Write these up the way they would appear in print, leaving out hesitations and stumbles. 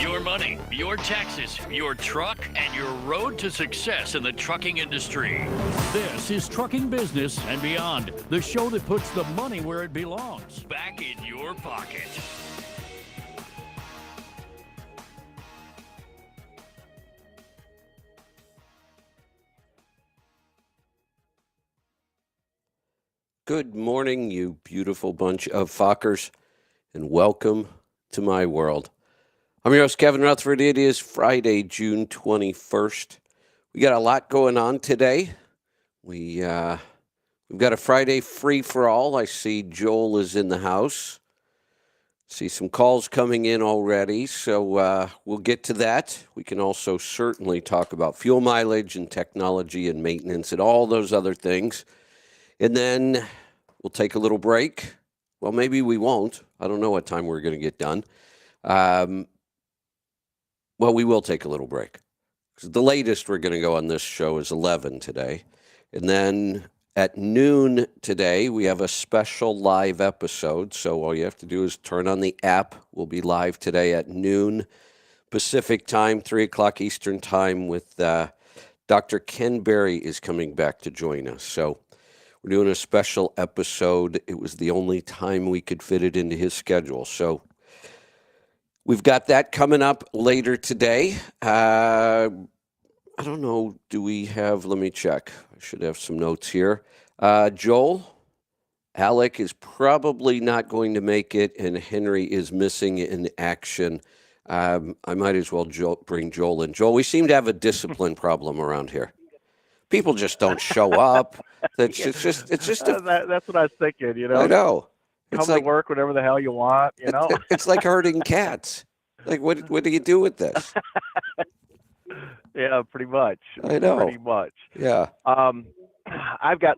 your money, your taxes, your truck, and your road to success in the trucking industry. This is Trucking Business and Beyond, the show that puts the money where it belongs, back in your pocket. Good morning, you beautiful bunch of fuckers, and welcome to my world. I'm your host, Kevin Rutherford. It is Friday, June 21st. We got a lot going on today. We've got a Friday free for all. I see Joel is in the house. See some calls coming in already, so we'll get to that. We can also certainly talk about fuel mileage and technology and maintenance and all those other things. And then we'll take a little break. Well, maybe we won't. I don't know what time we're going to get done. Well, we will take a little break. The latest we're going to go on this show is 11 today. And then at noon today, we have a special live episode. So all you have to do is turn on the app. We'll be live today at noon Pacific time, 3 o'clock Eastern time with Dr. Ken Berry is coming back to join us. So we're doing a special episode. It was the only time we could fit it into his schedule. So we've got that coming up later today. I don't know. Do we have, let me check. I should have some notes here. Joel, Alec is probably not going to make it, and Henry is missing in action. I might as well bring Joel in. Joel, we seem to have a discipline problem around here. People just don't show up. It's just. That's what I was thinking. You know. I know. Come to work whenever the hell you want. You know. It's like herding cats. Like what do you do with this? Yeah, pretty much. I know. Pretty much. Yeah. I've got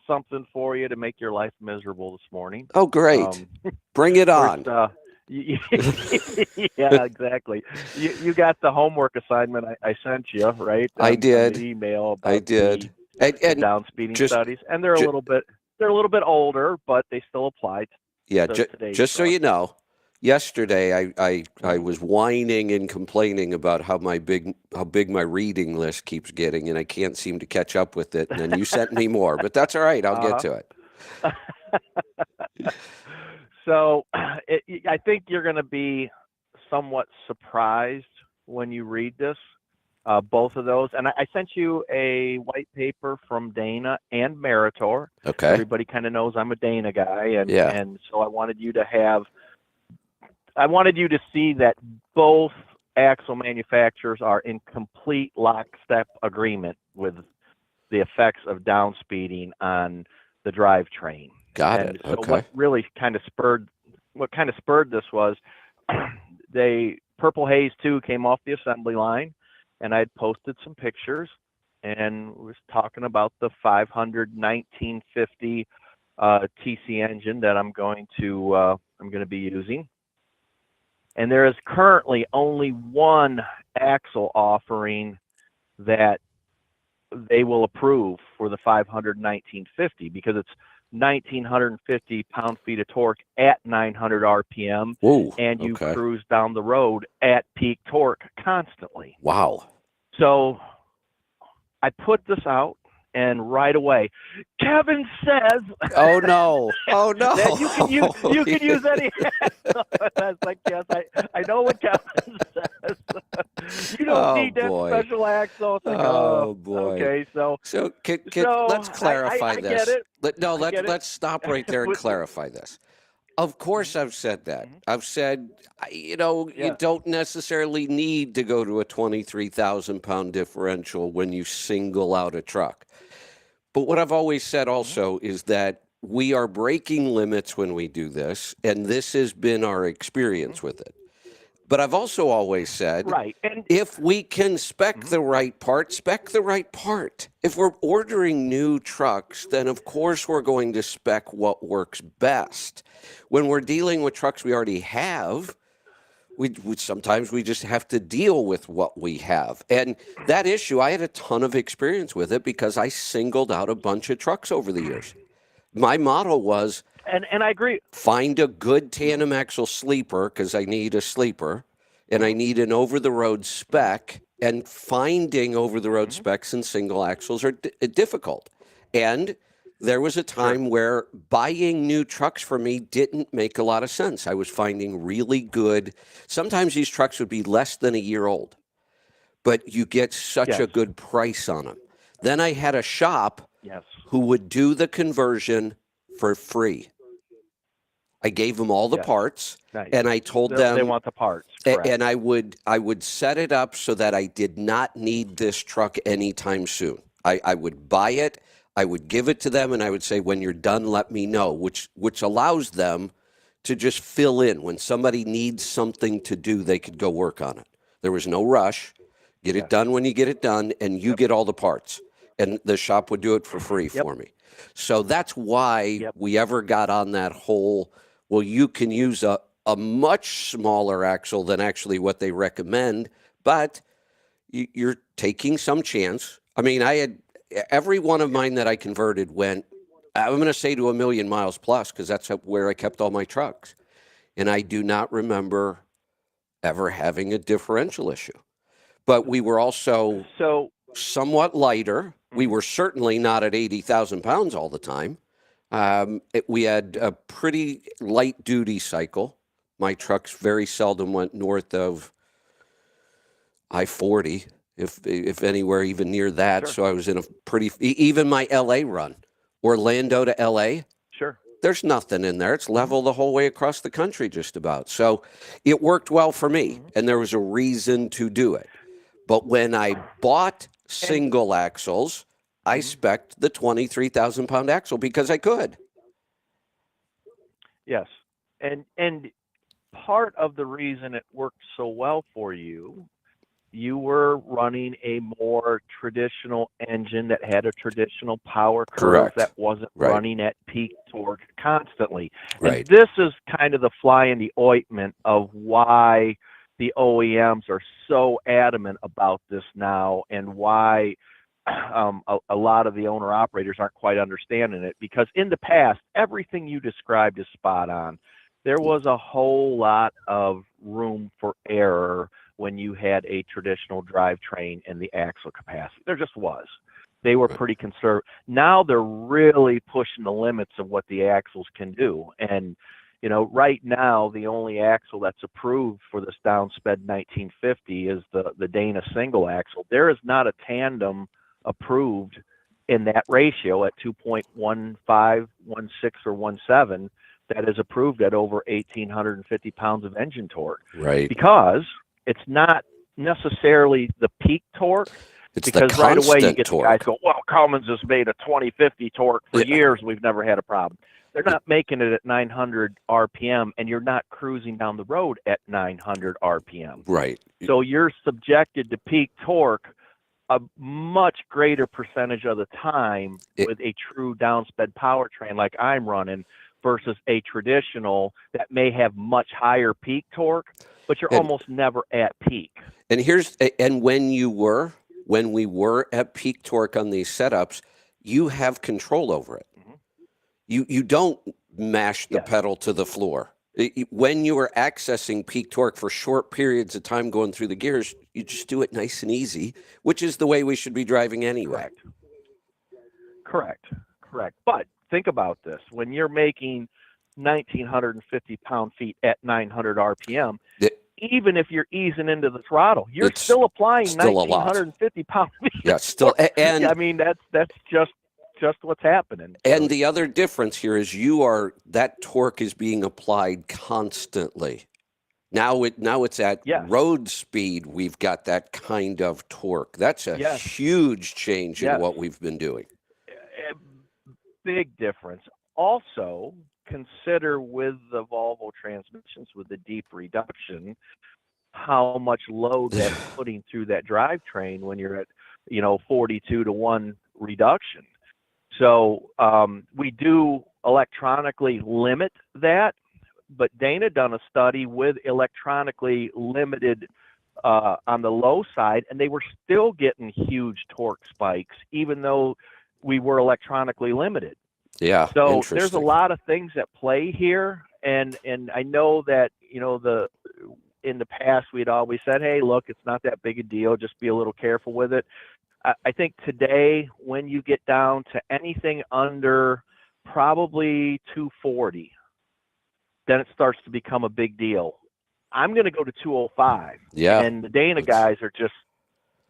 something for you to make your life miserable this morning. Oh, great! Bring it on. First, yeah, exactly. You got the homework assignment I sent you, right? I did. The email about I did. The down speeding studies, and they're a little bit older, but they still apply. Yeah, just so you know, yesterday I was whining and complaining about how big my reading list keeps getting, and I can't seem to catch up with it. And then you sent me more, but that's all right. I'll get to it. So I think you're going to be somewhat surprised when you read this, both of those. And I sent you a white paper from Dana and Meritor. Okay. Everybody kind of knows I'm a Dana guy. And so I wanted you to see that both axle manufacturers are in complete lockstep agreement with the effects of downspeeding on the drivetrain. Got it. So okay. What really kind of spurred this was Purple Haze 2 came off the assembly line, and I had posted some pictures and was talking about the 500 1950 TC engine that I'm going to be using. And there is currently only one axle offering that they will approve for the 500 1950 because it's 1,950 pound-feet of torque at 900 RPM, and you cruise down the road at peak torque constantly. Wow. So I put this out, and right away, Kevin says, "Oh no! Oh no! That you can use any." I was like, "Yes, I know what Kevin says. You don't need that special axle." Like, boy. Okay, so let's clarify this. Get it. Let's stop right there and clarify this. Of course, I've said that. Mm-hmm. I've said, you don't necessarily need to go to a 23,000-pound differential when you single out a truck. But what I've always said also is that we are breaking limits when we do this, and this has been our experience with it. But I've also always said, if we can spec the right part, spec the right part. If we're ordering new trucks, then of course we're going to spec what works best. When we're dealing with trucks we already have, we sometimes we just have to deal with what we have. And that issue, I had a ton of experience with it because I singled out a bunch of trucks over the years. My model was, and I agree, find a good tandem axle sleeper because I need a sleeper, and I need an over-the-road spec, and finding over-the-road specs in single axles are difficult. And there was a time where buying new trucks for me didn't make a lot of sense. I was finding really good, sometimes these trucks would be less than a year old, but you get such a good price on them. Then I had a shop who would do the conversion for free. I gave them all the parts, and I told them they want the parts. And I would set it up so that I did not need this truck anytime soon. I would buy it, I would give it to them, and I would say, when you're done, let me know, which allows them to just fill in. When somebody needs something to do, they could go work on it. There was no rush. Get it done when you get it done, and you get all the parts. And the shop would do it for free for me. So that's why we ever got on that whole, well, you can use a much smaller axle than actually what they recommend, but you're taking some chance. I mean, I had every one of mine that I converted went, I'm going to say, to 1 million miles plus, because that's where I kept all my trucks. And I do not remember ever having a differential issue. But we were also somewhat lighter. We were certainly not at 80,000 pounds all the time. We had a pretty light duty cycle. My trucks very seldom went north of I-40, if anywhere even near that. So I was in a pretty, even my LA run, Orlando to LA. There's nothing in there. It's level the whole way across the country just about. So it worked well for me, and there was a reason to do it. But when I bought single axles, I spec'd the 23,000-pound axle because I could. Yes. And part of the reason it worked so well for you, you were running a more traditional engine that had a traditional power curve that wasn't running at peak torque constantly. And this is kind of the fly in the ointment of why the OEMs are so adamant about this now, and why a lot of the owner operators aren't quite understanding it. Because in the past, everything you described is spot on. There was a whole lot of room for error when you had a traditional drivetrain and the axle capacity. There just was. They were pretty conservative. Now they're really pushing the limits of what the axles can do. And, you know, right now, the only axle that's approved for this downsped 1950 is the Dana single axle. There is not a tandem approved in that ratio at 2.15, 16, or 17 that is approved at over 1,850 pounds of engine torque. Because it's not necessarily the peak torque. It's because the right away you get torque. the guys go, well, Cummins has made a 2050 torque for years. We've never had a problem. They're not making it at 900 RPM, and you're not cruising down the road at 900 RPM. So you're subjected to peak torque a much greater percentage of the time with a true downsped powertrain like I'm running versus a traditional that may have much higher peak torque, but you're almost never at peak. And when we were at peak torque on these setups, you have control over it. You don't mash the pedal to the floor. When you are accessing peak torque for short periods of time going through the gears, you just do it nice and easy, which is the way we should be driving anyway. Correct. But think about this. When you're making 1,950 pound-feet at 900 RPM, even if you're easing into the throttle, you're still applying 1,950 pound-feet. Yeah, still. And I mean, that's just what's happening. And the other difference here is that torque is being applied constantly. Now it's at road speed. We've got that kind of torque. That's a huge change in what we've been doing. Big difference. Also, consider with the Volvo transmissions with the deep reduction, how much load that's putting through that drivetrain when you're at 42-to-1 reduction. So we do electronically limit that, but Dana done a study with electronically limited on the low side, and they were still getting huge torque spikes, even though we were electronically limited. Yeah. So there's a lot of things at play here, and I know that in the past we'd always said, hey, look, it's not that big a deal. Just be a little careful with it. I think today, when you get down to anything under probably 240, then it starts to become a big deal. I'm going to go to 205. Yeah. And the Dana guys are just,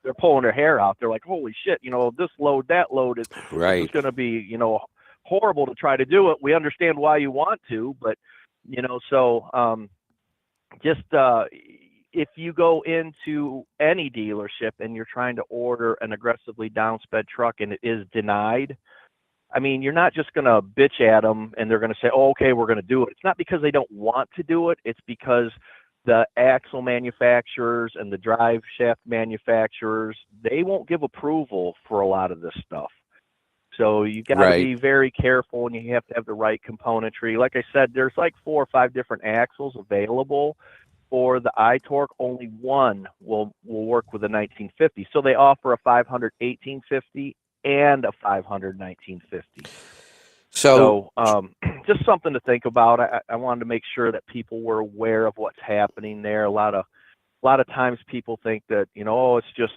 they're pulling their hair out. They're like, holy shit, this load, that load, it's going to be, horrible to try to do it. We understand why you want to, but, if you go into any dealership and you're trying to order an aggressively downsped truck and it is denied, I mean, you're not just going to bitch at them and they're going to say, oh, okay, we're going to do it. It's not because they don't want to do it. It's because the axle manufacturers and the drive shaft manufacturers, they won't give approval for a lot of this stuff. So you got to be very careful, and you have to have the right componentry. Like I said, there's like 4 or 5 different axles available for the iTorque. Only one will work with a 1950. So they offer a 500 1850 and a 500 1950. So just something to think about. I wanted to make sure that people were aware of what's happening there. A lot of times people think that, it's just,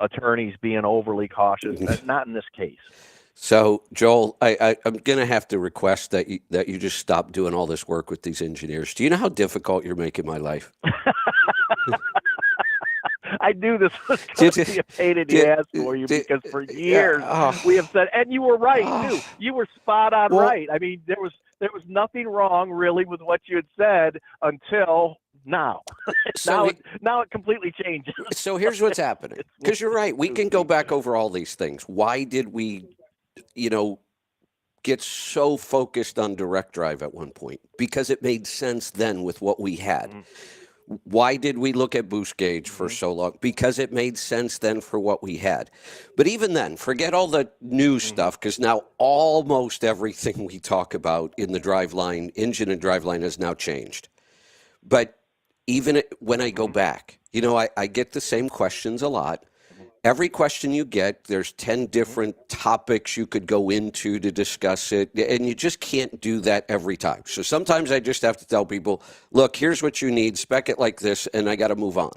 attorneys being overly cautious. Not in this case. So, Joel, I'm going to have to request that you just stop doing all this work with these engineers. Do you know how difficult you're making my life? I knew this was going to be a pain in the ass for you, because for years we have said, and you were right too. You were spot on right. I mean, there was nothing wrong really with what you had said until now. Now it completely changes. So here's what's happening. Because you're right. We can go back over all these things. Why did we, get so focused on direct drive at one point? Because it made sense then with what we had. Why did we look at boost gauge for so long? Because it made sense then for what we had. But even then, forget all the new stuff, because now almost everything we talk about in the driveline, engine and driveline, has now changed. But even when I go back, I get the same questions a lot. Every question you get, there's 10 different topics you could go into to discuss it, and you just can't do that every time. So sometimes I just have to tell people, look, here's what you need, spec it like this, and I got to move on.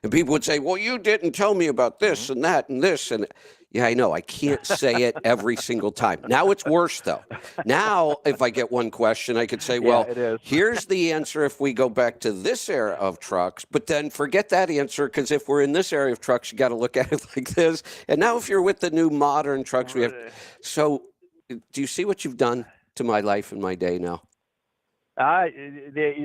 And people would say, well, you didn't tell me about this and that and this. And yeah, I know. I can't say it every single time. Now it's worse, though. Now, if I get one question, I could say, well, here's the answer if we go back to this era of trucks. But then forget that answer, because if we're in this area of trucks, you got to look at it like this. And now if you're with the new modern trucks, we have. So do you see what you've done to my life and my day now? There's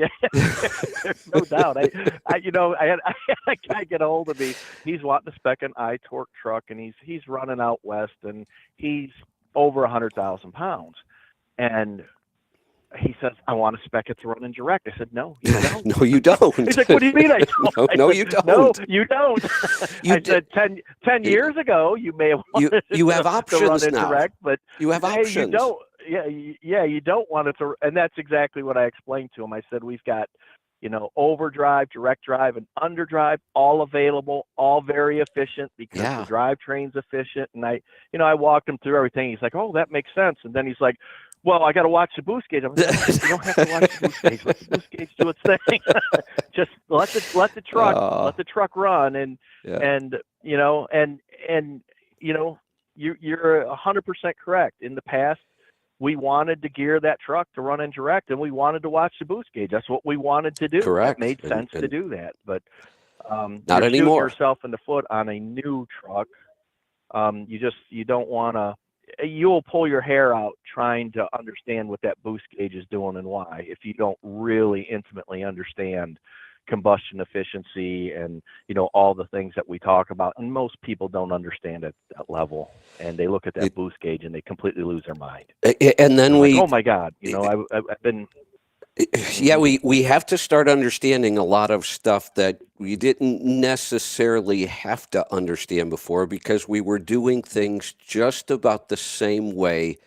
no doubt. I had a guy get a hold of me. He's wanting to spec an iTorque truck, and he's running out west, and he's over 100,000 pounds. And he says, I want to spec it to run in direct. I said, no, you don't. No, you don't. He's like, what do you mean? No, you don't. No, you don't. I said, 10 years ago, you may have wanted you have options to run in now. direct, but you have options. You don't. Yeah, you don't want it to, and that's exactly what I explained to him. I said, we've got, overdrive, direct drive, and underdrive, all available, all very efficient, because the drivetrain's efficient. And I walked him through everything. He's like, oh, that makes sense. And then he's like, well, I got to watch the boost gauge. I'm like, you don't have to watch the boost gauge. Let the boost gauge do its thing. Just let the truck run, and you're 100% correct. In the past, we wanted to gear that truck to run in direct, and we wanted to watch the boost gauge. That's what we wanted to do. Correct. It made sense to do that, but not you're anymore. shooting yourself in the foot on a new truck. You don't want to. You'll pull your hair out trying to understand what that boost gauge is doing and why, if you don't really intimately understand combustion efficiency and all the things that we talk about. And most people don't understand at that level, and they look at that boost gauge and they completely lose their mind. And then oh my God, I've been. Yeah, we have to start understanding a lot of stuff that we didn't necessarily have to understand before, because we were doing things just about the same way,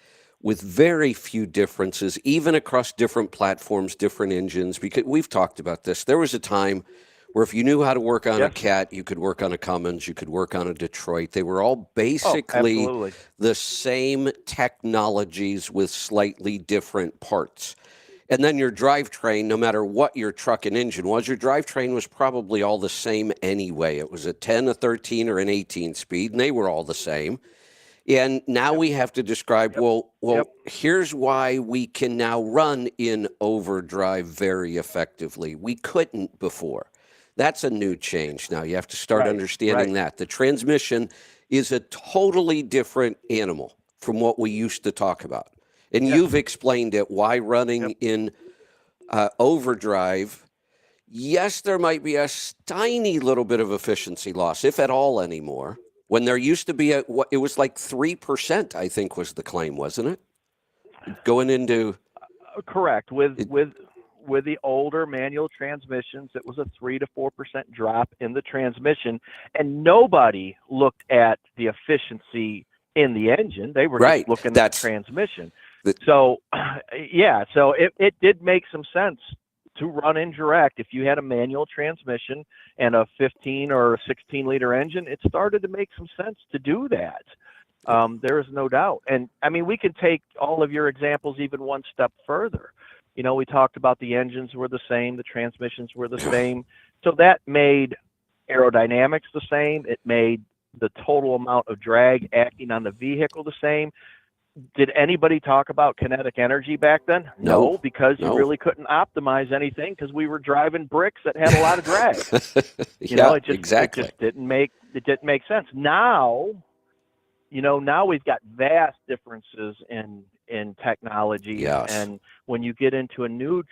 with very few differences, even across different platforms, different engines. Because we've talked about this. There was a time where if you knew how to work on a Cat, you could work on a Cummins, you could work on a Detroit. They were all basically the same technologies with slightly different parts. And then your drivetrain, no matter what your truck and engine was, your drivetrain was probably all the same anyway. It was a 10, a 13, or an 18 speed, and they were all the same. And now we have to describe, well, here's why we can now run in overdrive very effectively. We couldn't before. That's a new change now. You have to start understanding that. The transmission is a totally different animal from what we used to talk about. And you've explained it, why running in overdrive, yes, there might be a tiny little bit of efficiency loss, if at all anymore, when there used to be it was like 3%, I think was the claim, wasn't it? Going into... Correct. With the older manual transmissions, it was a 3 to 4% drop in the transmission, and nobody looked at the efficiency in the engine. They were just looking at the transmission. So it did make some sense to run indirect. If you had a manual transmission and a 15 or a 16 liter engine, it started to make some sense to do that. There is no doubt. And I mean, we can take all of your examples even one step further. You know, we talked about the engines were the same, the transmissions were the same. So that made aerodynamics the same. It made the total amount of drag acting on the vehicle the same. Did anybody talk about kinetic energy back then? No, because you really couldn't optimize anything because we were driving bricks that had a lot of drag. It just didn't make sense. Now, now we've got vast differences in technology, and when you get into a new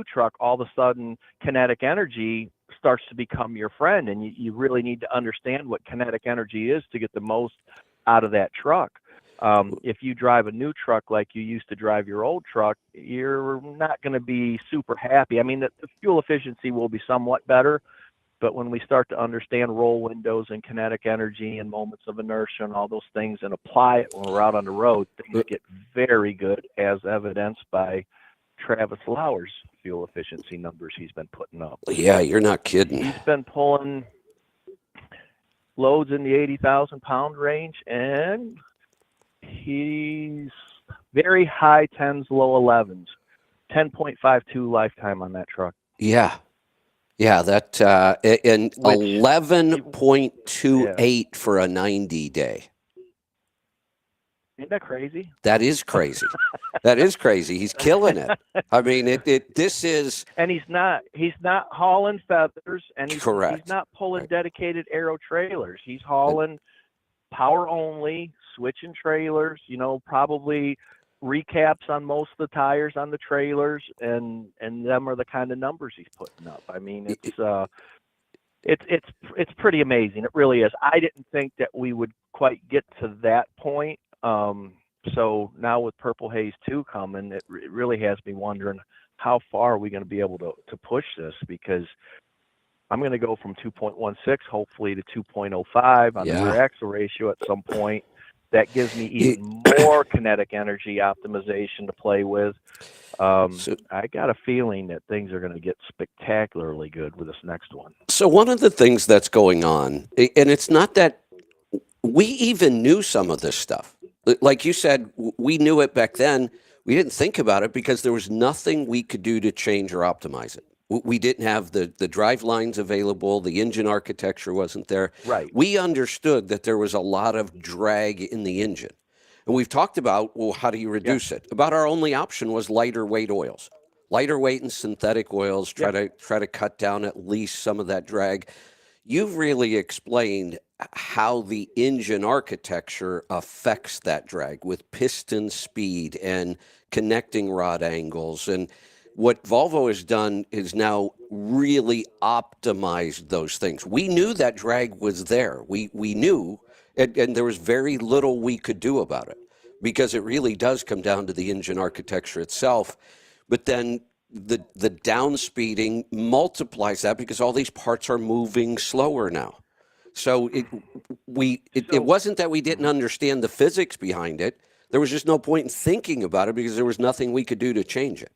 truck, all of a sudden kinetic energy starts to become your friend, and you really need to understand what kinetic energy is to get the most out of that truck. If you drive a new truck like you used to drive your old truck, you're not going to be super happy. I mean, the fuel efficiency will be somewhat better, but when we start to understand roll windows and kinetic energy and moments of inertia and all those things and apply it when we're out on the road, things get very good, as evidenced by Travis Lauer's fuel efficiency numbers he's been putting up. Yeah, you're not kidding. He's been pulling loads in the 80,000 pound range, and he's very high 10s, low 11s, 10.52 lifetime on that truck. Yeah, that and 11.28 for a 90 day. Isn't that crazy? That is crazy. That is crazy. He's killing it. I mean, this is... And he's not hauling feathers, and he's not pulling dedicated aero trailers. He's hauling power only, switching trailers, probably recaps on most of the tires on the trailers, and them are the kind of numbers he's putting up. I mean, it's pretty amazing. It really is. I didn't think that we would quite get to that point. So now with Purple Haze 2 coming, it really has me wondering how far are we going to be able to push this, because I'm going to go from 2.16 hopefully to 2.05 on the rear axle ratio at some point. That gives me even more kinetic energy optimization to play with. I got a feeling that things are going to get spectacularly good with this next one. So one of the things that's going on, and it's not that we even knew some of this stuff. Like you said, we knew it back then. We didn't think about it because there was nothing we could do to change or optimize it. We didn't have the drive lines available. The engine architecture wasn't there. Right. We understood that there was a lot of drag in the engine. And we've talked about, well, how do you reduce it? About our only option was lighter weight oils. Lighter weight and synthetic oils, try to cut down at least some of that drag. You've really explained how the engine architecture affects that drag with piston speed and connecting rod angles. And what Volvo has done is now really optimized those things. We knew that drag was there. We knew, and there was very little we could do about it, because it really does come down to the engine architecture itself. But then the down speeding multiplies that, because all these parts are moving slower now. So it wasn't that we didn't understand the physics behind it. There was just no point in thinking about it because there was nothing we could do to change it.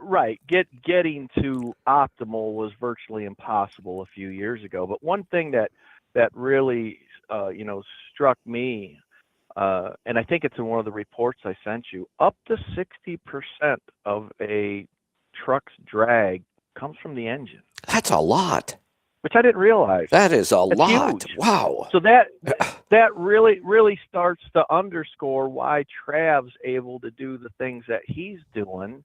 Right. Getting to optimal was virtually impossible a few years ago. But one thing that really struck me and I think it's in one of the reports I sent you, up to 60% of a truck's drag comes from the engine, That's a lot. which I didn't realize. That is a That's lot. huge. Wow. So that really starts to underscore why Trav's able to do the things that he's doing.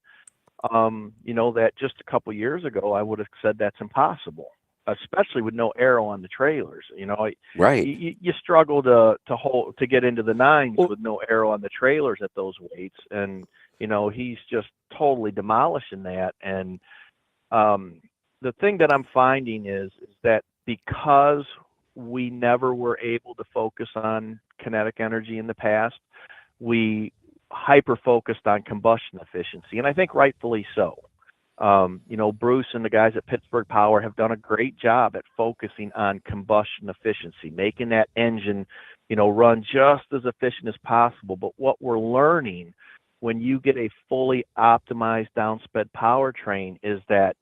That just a couple years ago I would have said that's impossible, especially with no aero on the trailers. Right. You struggle to get into the nines with no aero on the trailers at those weights, and he's just totally demolishing that. And the thing that I'm finding is that because we never were able to focus on kinetic energy in the past, we hyper focused on combustion efficiency, and I think rightfully so. Bruce and the guys at Pittsburgh Power have done a great job at focusing on combustion efficiency, making that engine, run just as efficient as possible. But what we're learning when you get a fully optimized downsped powertrain is that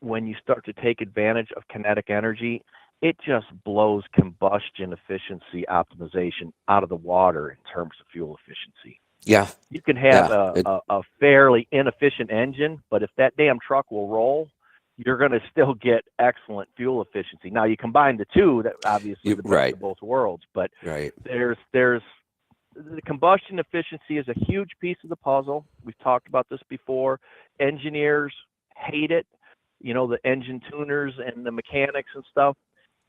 when you start to take advantage of kinetic energy, it just blows combustion efficiency optimization out of the water in terms of fuel efficiency. Yeah. You can have a fairly inefficient engine, but if that damn truck will roll, you're going to still get excellent fuel efficiency. Now, you combine the two, that obviously the best of both worlds, but there's the combustion efficiency is a huge piece of the puzzle. We've talked about this before. Engineers hate it. The engine tuners and the mechanics and stuff,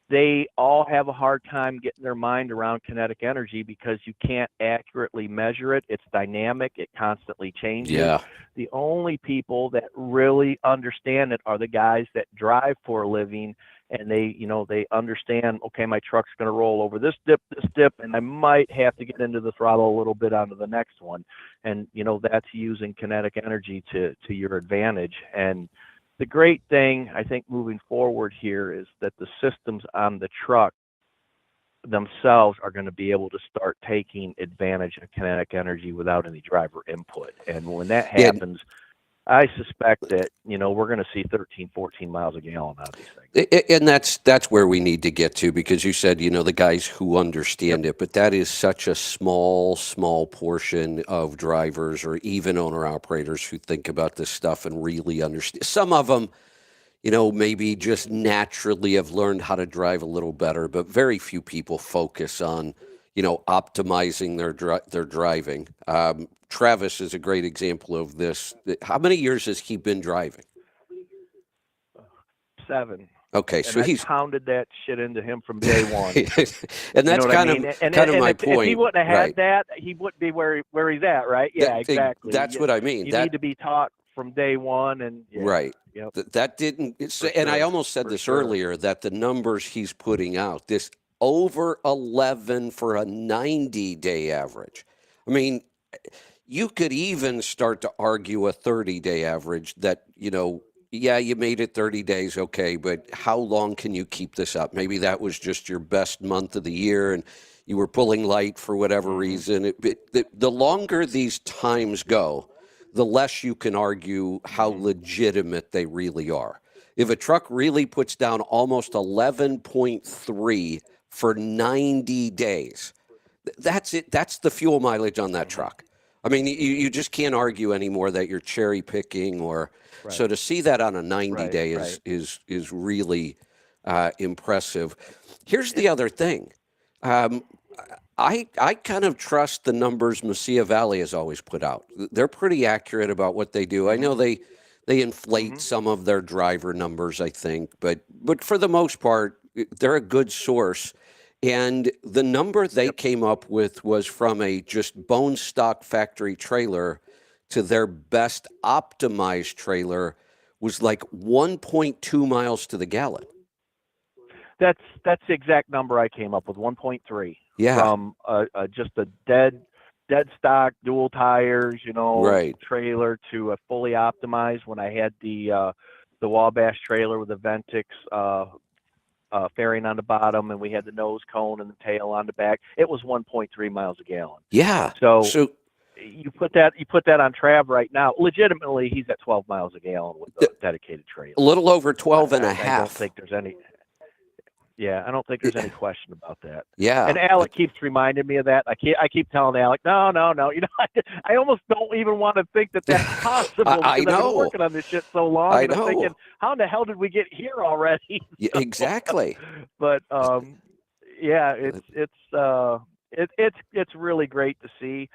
they all have a hard time getting their mind around kinetic energy because you can't accurately measure it. It's dynamic. It constantly changes. Yeah. The only people that really understand it are the guys that drive for a living, and they understand, okay, my truck's going to roll over this dip, and I might have to get into the throttle a little bit onto the next one. And, that's using kinetic energy to your advantage. And the great thing, I think, moving forward here is that the systems on the truck themselves are going to be able to start taking advantage of kinetic energy without any driver input. And when that happens, I suspect that, we're going to see 13, 14 miles a gallon out of these things. And that's where we need to get to, because you said, the guys who understand it, but that is such a small portion of drivers or even owner operators who think about this stuff and really understand. Some of them, maybe just naturally have learned how to drive a little better, but very few people focus on, optimizing their driving. Travis is a great example of this. How many years has he been driving? 7. Okay, so he's pounded that shit into him from day one. And that's kind of my point. If he wouldn't have had that, he wouldn't be where he's at, right? Yeah, exactly. That's what I mean. You need to be taught from day one, and right. Yep. That didn't. And I almost said this earlier, that the numbers he's putting out, this over 11 for a 90-day average. I mean, you could even start to argue a 30-day average that, you made it 30 days, okay, but how long can you keep this up? Maybe that was just your best month of the year and you were pulling light for whatever reason. The longer these times go, the less you can argue how legitimate they really are. If a truck really puts down almost 11.3 for 90 days, that's it. That's the fuel mileage on that truck. I mean, you just can't argue anymore that you're cherry picking or so. To see that on a 90-day is really impressive. Here's the other thing. I kind of trust the numbers Mesilla Valley has always put out. They're pretty accurate about what they do. I know they inflate some of their driver numbers, I think, but for the most part, they're a good source. And the number they came up with was from a just bone stock factory trailer to their best optimized trailer was like 1.2 miles to the gallon. That's the exact number I came up with, 1.3. Yeah. From just a dead stock dual tires, trailer to a fully optimized. When I had the Wabash trailer with the Ventix fairing on the bottom, and we had the nose cone and the tail on the back, it was 1.3 miles a gallon. Yeah. So you put that on Trav right now. Legitimately, he's at 12 miles a gallon with the dedicated trailer. A little over 12 and a half. I don't think there's any. Yeah, I don't think there's any question about that. Yeah. And Alec keeps reminding me of that. I keep telling Alec, no. You know, I almost don't even want to think that that's possible because I I've been know. working on this shit so long, I and I'm thinking, know. how in the hell did we get here already? Yeah, exactly. But yeah, it's really great to see.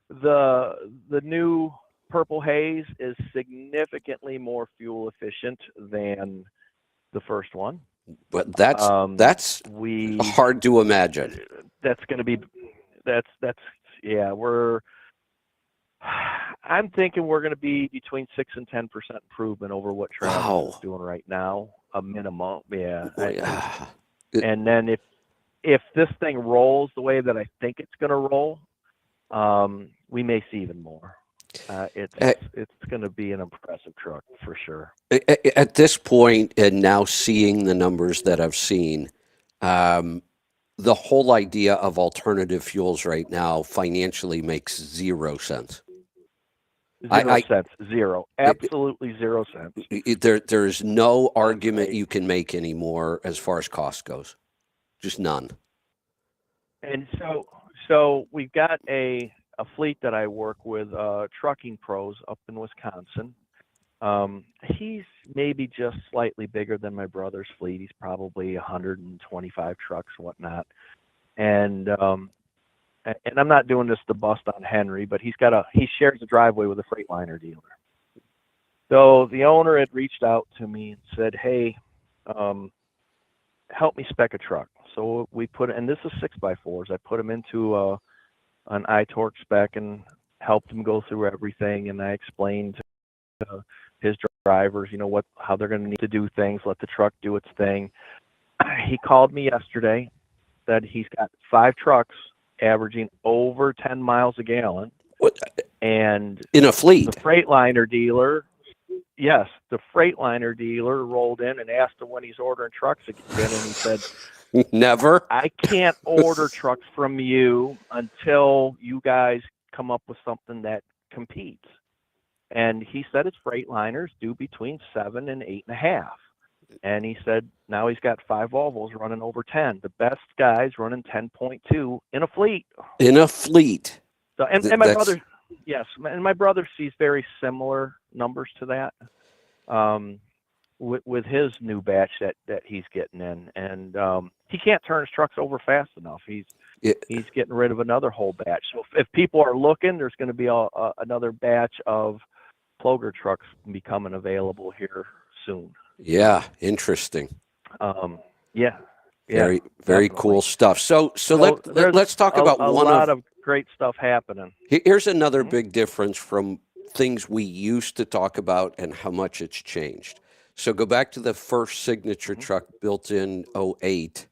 The new Purple Haze is significantly more fuel efficient than the first one. But that's hard to imagine. That's going to be that's yeah. I'm thinking we're going to be between 6 and 10% improvement over what Travis is doing right now, a minimum. Yeah. And then if this thing rolls the way that I think it's going to roll, we may see even more. It's going to be an impressive truck for sure. At this point, and now seeing the numbers that I've seen, the whole idea of alternative fuels right now financially makes 0 sense. Zero. Absolutely 0 cents. There's no argument you can make anymore as far as cost goes. Just none. And so we've got a fleet that I work with, Trucking Pros up in Wisconsin. He's maybe just slightly bigger than my brother's fleet. He's probably 125 trucks, whatnot. And I'm not doing this to bust on Henry, but he shares a driveway with a Freightliner dealer. So the owner had reached out to me and said, "Hey, help me spec a truck." So we and this is 6x4s. I put him into an iTorque spec and helped him go through everything. And I explained to his drivers, you know, how they're going to need to do things, let the truck do its thing. He called me yesterday, said he's got 5 trucks averaging over 10 miles a gallon. What? And in a fleet, the Freightliner dealer rolled in and asked him when he's ordering trucks again, and he said, "Never. I can't order trucks from you until you guys come up with something that competes." And he said his Freightliners do between 7 and 8.5. And he said now he's got 5 Volvos running over 10. The best guys running 10.2 in a fleet. In a fleet. So and my brother, yes, and my brother sees very similar numbers to that. With his new batch that he's getting in, and he can't turn his trucks over fast enough. He's getting rid of another whole batch. So if people are looking, there's going to be another batch of Ploger trucks becoming available here soon. Yeah, interesting. Yeah, very definitely. cool stuff. So let's talk about a lot of great stuff happening. Here's another big difference from things we used to talk about and how much it's changed. So go back to the first signature truck built in 08.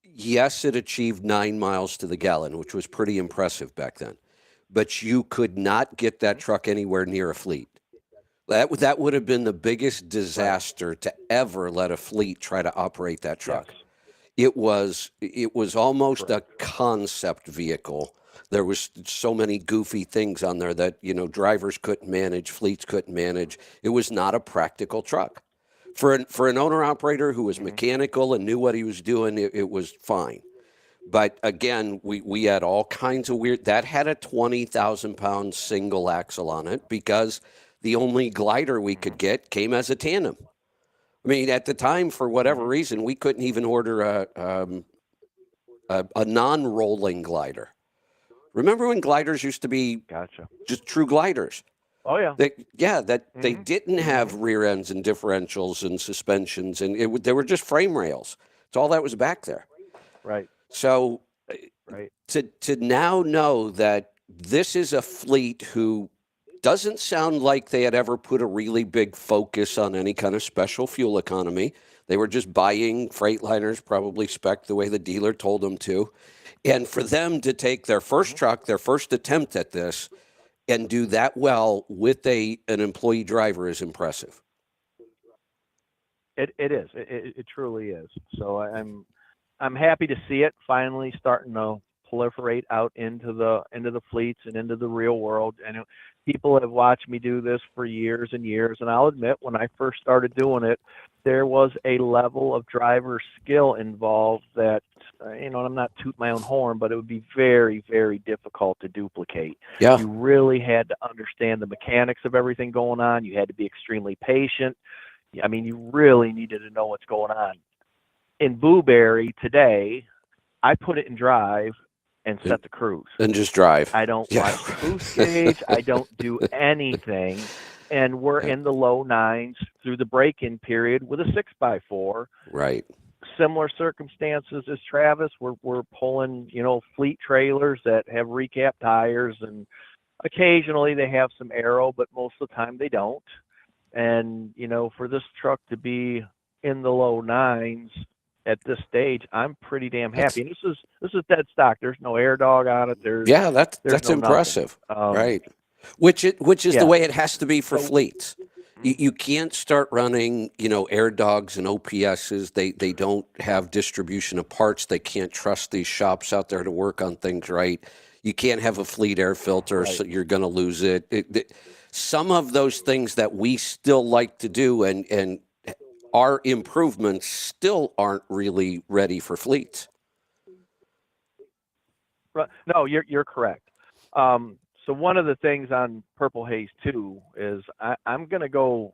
Yes, it achieved 9 miles to the gallon, which was pretty impressive back then. But you could not get that truck anywhere near a fleet. That would have been the biggest disaster to ever let a fleet try to operate that truck. Yes. It was almost a concept vehicle. There was so many goofy things on there that, you know, drivers couldn't manage, fleets couldn't manage. It was not a practical truck. For an owner-operator who was mechanical and knew what he was doing, it was fine. But again, we had all kinds of weird. That had a 20,000-pound single axle on it because the only glider we could get came as a tandem. I mean, at the time, for whatever reason, we couldn't even order a non-rolling glider. Remember when gliders used to be just true gliders? Oh, yeah. They didn't have rear ends and differentials and suspensions, and they were just frame rails. It's all that was back there. Right. So to now know that this is a fleet who doesn't sound like they had ever put a really big focus on any kind of special fuel economy. They were just buying Freightliners, probably spec the way the dealer told them to. And for them to take their first truck, their first attempt at this, and do that well with an employee driver is impressive. It is. It truly is. So I'm happy to see it finally starting to proliferate out into the fleets and into the real world. And people have watched me do this for years and years. And I'll admit, when I first started doing it, there was a level of driver skill involved that, and I'm not tooting my own horn, but it would be very, very difficult to duplicate. Yeah. You really had to understand the mechanics of everything going on. You had to be extremely patient. I mean, you really needed to know what's going on. In Blueberry today, I put it in drive and set the cruise. And just drive. I don't watch the boost gauge. I don't do anything. And we're in the low nines through the break-in period with a 6x4. Right. Similar circumstances as Travis. We're pulling, fleet trailers that have recap tires, and occasionally they have some aero, but most of the time they don't. And, for this truck to be in the low nines at this stage, I'm pretty damn happy. And this is dead stock. There's no air dog on it. There's that's no impressive. Right. Which is the way it has to be for fleets. You can't start running, air dogs and OPSs. They don't have distribution of parts. They can't trust these shops out there to work on things right. You can't have a fleet air filter, so you're going to lose it. Some of those things that we still like to do and our improvements still aren't really ready for fleets. No, you're correct. So one of the things on Purple Haze 2 is I'm going to go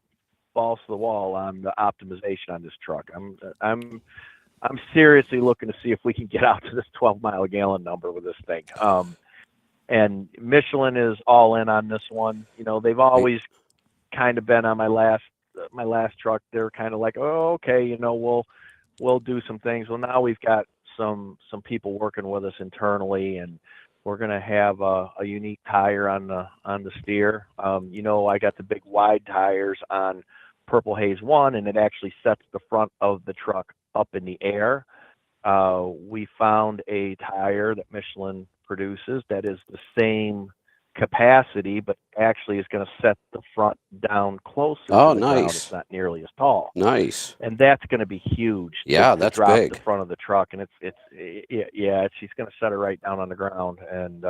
balls to the wall on the optimization on this truck. I'm seriously looking to see if we can get out to this 12 mile a gallon number with this thing. And Michelin is all in on this one. They've always kind of been on my last truck. They're kind of like, oh, okay, we'll do some things. Well, now we've got some people working with us internally, and we're going to have a unique tire on the steer. I got the big wide tires on Purple Haze 1, and it actually sets the front of the truck up in the air. We found a tire that Michelin produces that is the same capacity, but actually is going to set the front down closer to the ground. It's not nearly as tall. Nice. And that's going to be huge. Yeah, to that's drop big. the front of the truck, and she's going to set it right down on the ground. And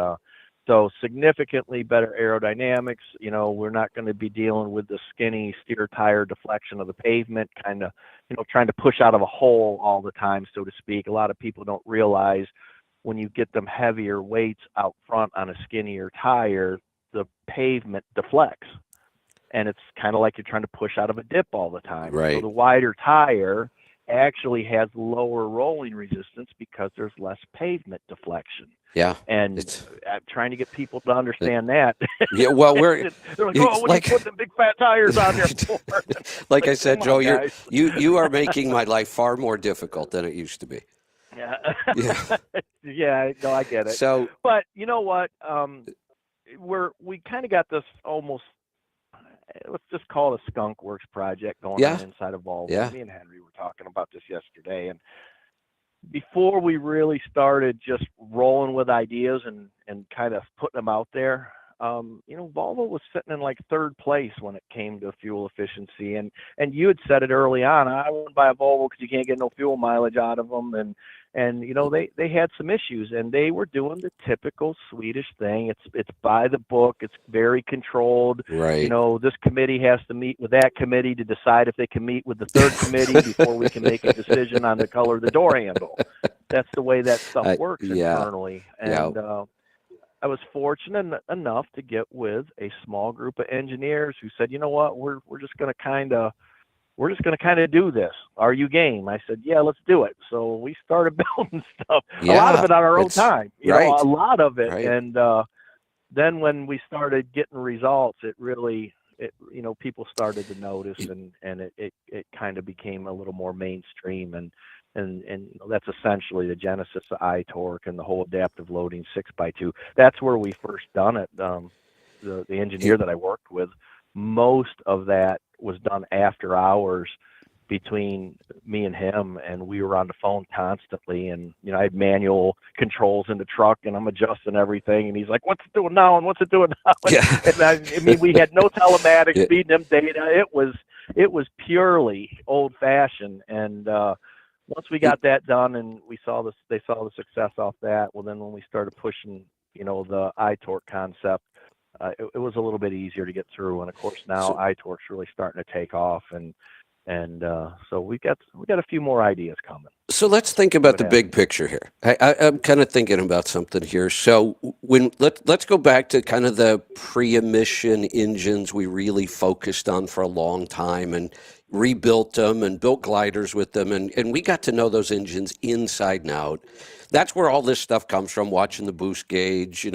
so significantly better aerodynamics. We're not going to be dealing with the skinny steer tire deflection of the pavement, kind of, trying to push out of a hole all the time, so to speak. A lot of people don't realize when you get them heavier weights out front on a skinnier tire, the pavement deflects. And it's kind of like you're trying to push out of a dip all the time. Right. So the wider tire actually has lower rolling resistance because there's less pavement deflection. Yeah. And I'm trying to get people to understand that. Yeah, well, they're like, what are you putting the big fat tires on there for? like I said, Joe, you are making my life far more difficult than it used to be. Yeah. Yeah. Yeah, no, I get it. So, but you know what? We kind of got this almost, let's just call it a skunk works project going on inside of Volvo. Yeah. Me and Henry were talking about this yesterday, and before we really started just rolling with ideas and kind of putting them out there, Volvo was sitting in like third place when it came to fuel efficiency. And you had said it early on, I wouldn't buy a Volvo because you can't get no fuel mileage out of them. And they had some issues, and they were doing the typical Swedish thing. It's by the book. It's very controlled. Right. This committee has to meet with that committee to decide if they can meet with the third committee before we can make a decision on the color of the door handle. That's the way that stuff works internally. And I was fortunate enough to get with a small group of engineers who said, you know what, we're just going to kind of do this. Are you game? I said, yeah, let's do it. So we started building stuff, a lot of it on our own time, a lot of it. Right. And then when we started getting results, it really, people started to notice, and it kind of became a little more mainstream. And that's essentially the genesis of iTorque and the whole adaptive loading 6x2. That's where we first done it. The engineer that I worked with, most of that was done after hours between me and him, and we were on the phone constantly. And I had manual controls in the truck, and I'm adjusting everything, and he's like, what's it doing now, and what's it doing now? And I mean, we had no telematics feeding him data. It was purely old fashioned. And once we got that done and they saw the success off that, well, then when we started pushing, the iTorque concept, it was a little bit easier to get through. And of course now iTorque's really starting to take off, and so we got a few more ideas coming. So let's think about the big picture here. I'm kind of thinking about something here. So let's go back to kind of the pre-emission engines we really focused on for a long time and rebuilt them and built gliders with them. And we got to know those engines inside and out. That's where all this stuff comes from, watching the boost gauge,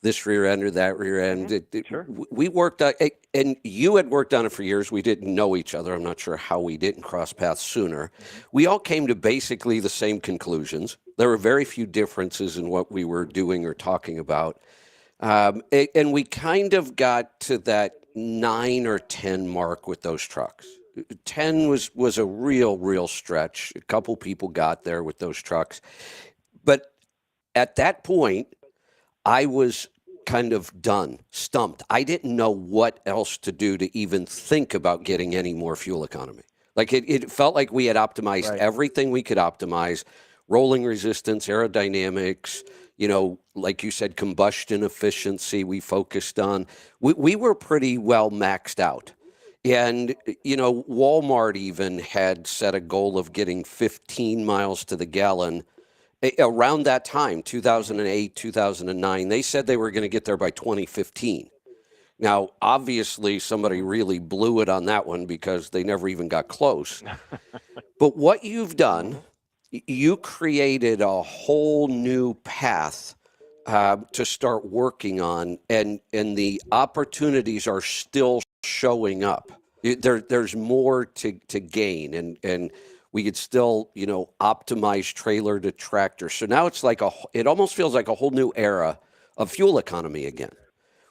this rear end or that rear end. Sure. We worked on it, and you had worked on it for years. We didn't know each other. I'm not sure how we didn't cross paths sooner. We all came to basically the same conclusions. There were very few differences in what we were doing or talking about. And we kind of got to that 9 or 10 mark with those trucks. 10 was a real stretch. A couple people got there with those trucks. But at that point, I was kind of done, stumped. I didn't know what else to do to even think about getting any more fuel economy. Like it felt like we had optimized everything we could optimize, rolling resistance, aerodynamics, like you said, combustion efficiency we focused on. We were pretty well maxed out. And, Walmart even had set a goal of getting 15 miles to the gallon around that time, 2008, 2009. They said they were going to get there by 2015. Now, obviously, somebody really blew it on that one because they never even got close. But what you've done, you created a whole new path to start working on, and the opportunities are still showing up. There's more to gain, and we could still, optimize trailer to tractor. So now it's like it almost feels like a whole new era of fuel economy again.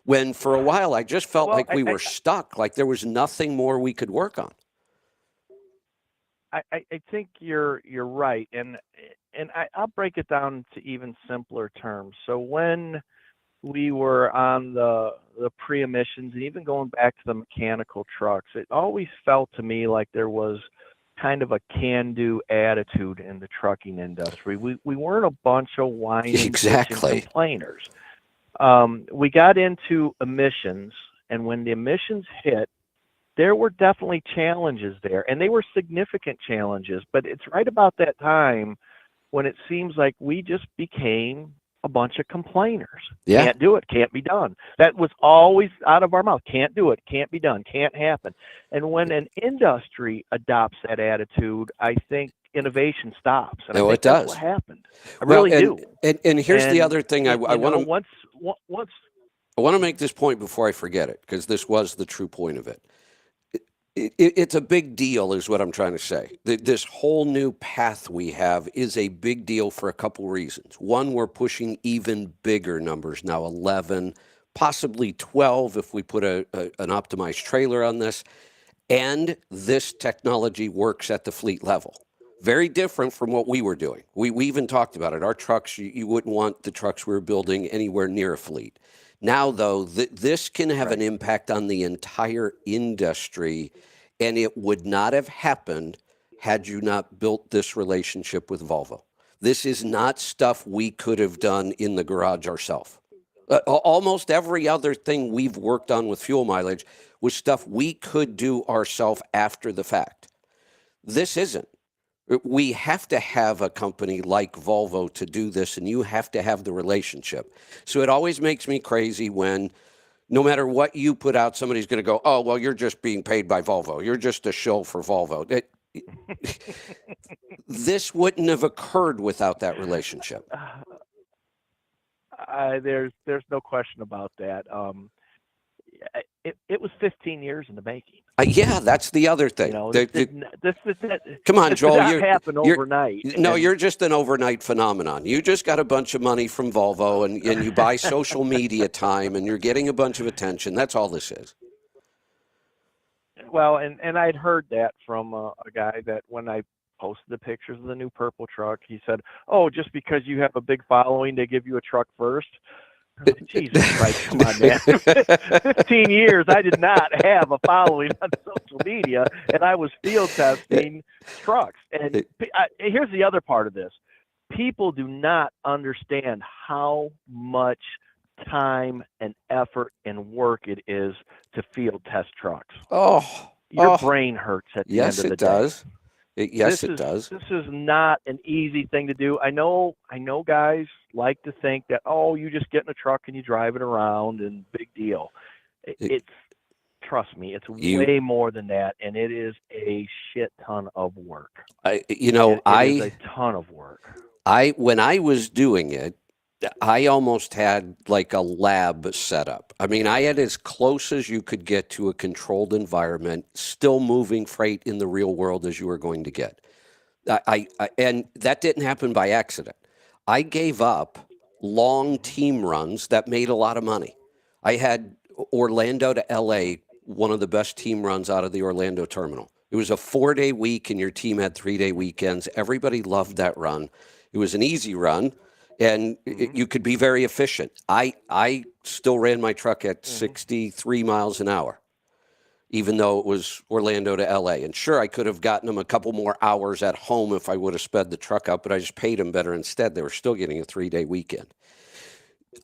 When for a while I just felt like we were stuck, like there was nothing more we could work on. I think you're right, and I'll break it down to even simpler terms. So when we were on the pre-emissions and even going back to the mechanical trucks, it always felt to me like there was kind of a can-do attitude in the trucking industry. We weren't a bunch of whining, bitching complainers. We got into emissions, and when the emissions hit, there were definitely challenges there, and they were significant challenges. But it's right about that time when it seems like we just became a bunch of complainers. Yeah. Can't do it, can't be done. That was always out of our mouth. Can't do it, can't be done, can't happen. And when an industry adopts that attitude, I think innovation stops. And I think that's what happened. I really do. And here's the other thing I want to... I want to make this point before I forget it, because this was the true point of it. It's a big deal is what I'm trying to say. This whole new path we have is a big deal for a couple reasons. One, we're pushing even bigger numbers now, 11, possibly 12 if we put an optimized trailer on this. And this technology works at the fleet level. Very different from what we were doing. We even talked about it. Our trucks, you wouldn't want the trucks we were building anywhere near a fleet. Now, though, this can have an impact on the entire industry, and it would not have happened had you not built this relationship with Volvo. This is not stuff we could have done in the garage ourselves. Almost every other thing we've worked on with fuel mileage was stuff we could do ourselves after the fact. This isn't. We have to have a company like Volvo to do this, and you have to have the relationship. So it always makes me crazy when no matter what you put out, somebody's going to go, oh, well, you're just being paid by Volvo. You're just a shill for Volvo. This wouldn't have occurred without that relationship. There's no question about that. It was 15 years in the making. Yeah, that's the other thing. Come on, Joel. Did not happen overnight. No, you're just an overnight phenomenon. You just got a bunch of money from Volvo, and you buy social media time, and you're getting a bunch of attention. That's all this is. Well, and I'd heard that from a guy that when I posted the pictures of the new purple truck, he said, oh, just because you have a big following, they give you a truck first. Jesus Christ, come on, man. 15 years, I did not have a following on social media, and I was field testing trucks. And here's the other part of this. People do not understand how much time and effort and work it is to field test trucks. Your brain hurts at the end of the day. Does. Yes, it does. This is not an easy thing to do. I know guys like to think that, oh, you just get in a truck and you drive it around and big deal. Trust me, it's way more than that, and it is a shit ton of work. It is a ton of work. When I was doing it, I almost had like a lab set up. I mean, I had as close as you could get to a controlled environment, still moving freight in the real world as you were going to get. And that didn't happen by accident. I gave up long team runs that made a lot of money. I had Orlando to LA, one of the best team runs out of the Orlando terminal. It was a 4-day week and your team had 3-day weekends. Everybody loved that run. It was an easy run. And you could be very efficient. I still ran my truck at 63 miles an hour, even though it was Orlando to LA. And sure, I could have gotten them a couple more hours at home if I would have sped the truck up, but I just paid them better instead. They were still getting a 3-day weekend.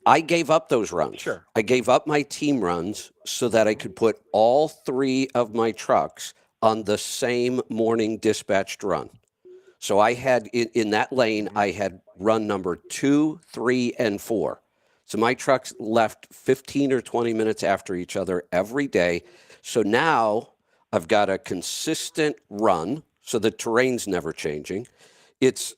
I gave up those runs. Sure. I gave up my team runs so that I could put all 3 of my trucks on the same morning dispatched run. So I had, in that lane, I had run number 2, 3, and 4. So my trucks left 15 or 20 minutes after each other every day. So now I've got a consistent run, so the terrain's never changing. It's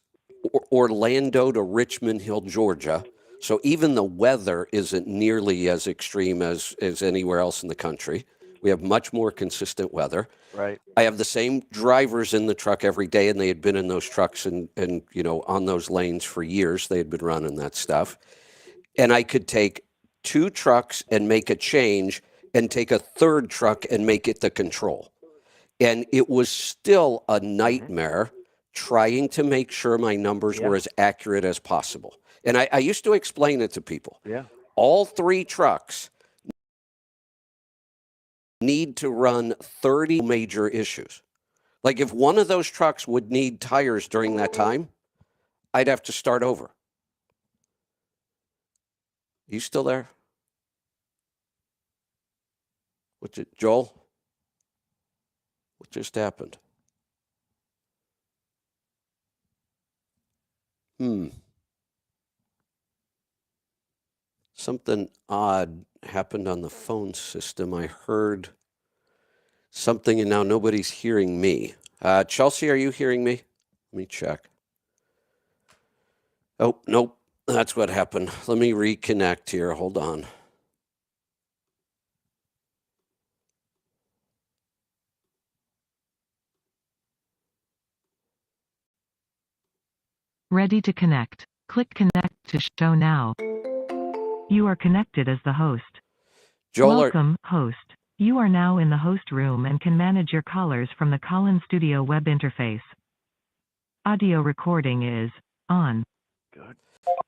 Orlando to Richmond Hill, Georgia. So even the weather isn't nearly as extreme as anywhere else in the country. We have much more consistent weather. Right. I have the same drivers in the truck every day, and they had been in those trucks and on those lanes for years. They had been running that stuff. And I could take 2 trucks and make a change and take a 3rd truck and make it the control. And it was still a nightmare trying to make sure my numbers were as accurate as possible. And I used to explain it to people. Yeah. All 3 trucks need to run 30 major issues. Like if one of those trucks would need tires during that time, I'd have to start over. You still there? Joel? What just happened? Something odd happened on the phone system. I heard something and now nobody's hearing me. Chelsea, are you hearing me? Let me check. Oh, nope. That's what happened. Let me reconnect here. Hold on. Ready to connect. Click connect to show now. You are connected as the host. Joel, Welcome, host. You are now in the host room and can manage your callers from the Call-in Studio web interface. Audio recording is on. Good.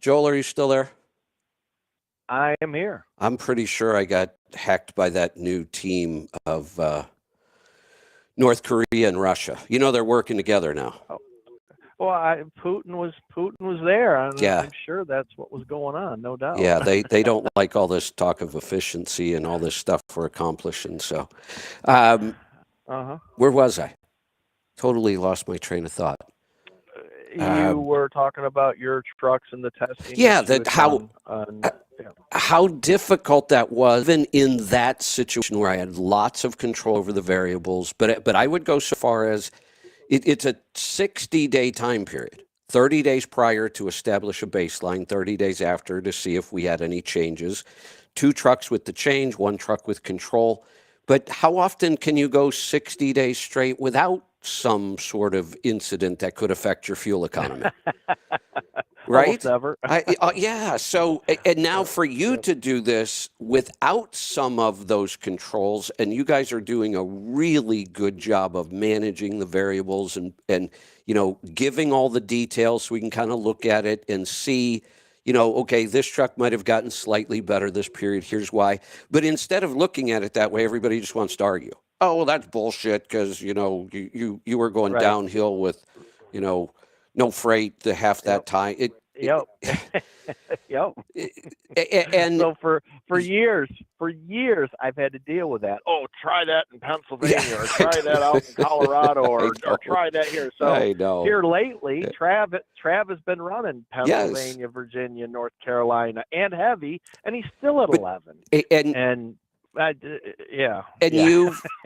Joel, are you still there? I am here. I'm pretty sure I got hacked by that new team of North Korea and Russia. You know they're working together now. Oh. Well, Putin was there. I'm sure that's what was going on, no doubt. Yeah, they don't like all this talk of efficiency and all this stuff we're accomplishing. So, where was I? Totally lost my train of thought. You were talking about your trucks and the testing. Yeah, how difficult that was, even in that situation where I had lots of control over the variables. But I would go so far as it's a 60-day time period, 30 days prior to establish a baseline, 30 days after to see if we had any changes, 2 trucks with the change, 1 truck with control. But how often can you go 60 days straight without some sort of incident that could affect your fuel economy? Right? Almost never. Yeah. So, and now for you to do this without some of those controls, and you guys are doing a really good job of managing the variables and giving all the details so we can kind of look at it and see, okay, this truck might have gotten slightly better this period. Here's why. But instead of looking at it that way, everybody just wants to argue. Oh, well, that's bullshit because, you were going Right. downhill with, no freight to half that Yep. time. Yep. Yep. And So for years, I've had to deal with that. Oh, try that in Pennsylvania, or try that out in Colorado, or try that here. So I know. here lately, Trav has been running Yes. Pennsylvania, Virginia, North Carolina, and heavy, and he's still at 11. And yeah.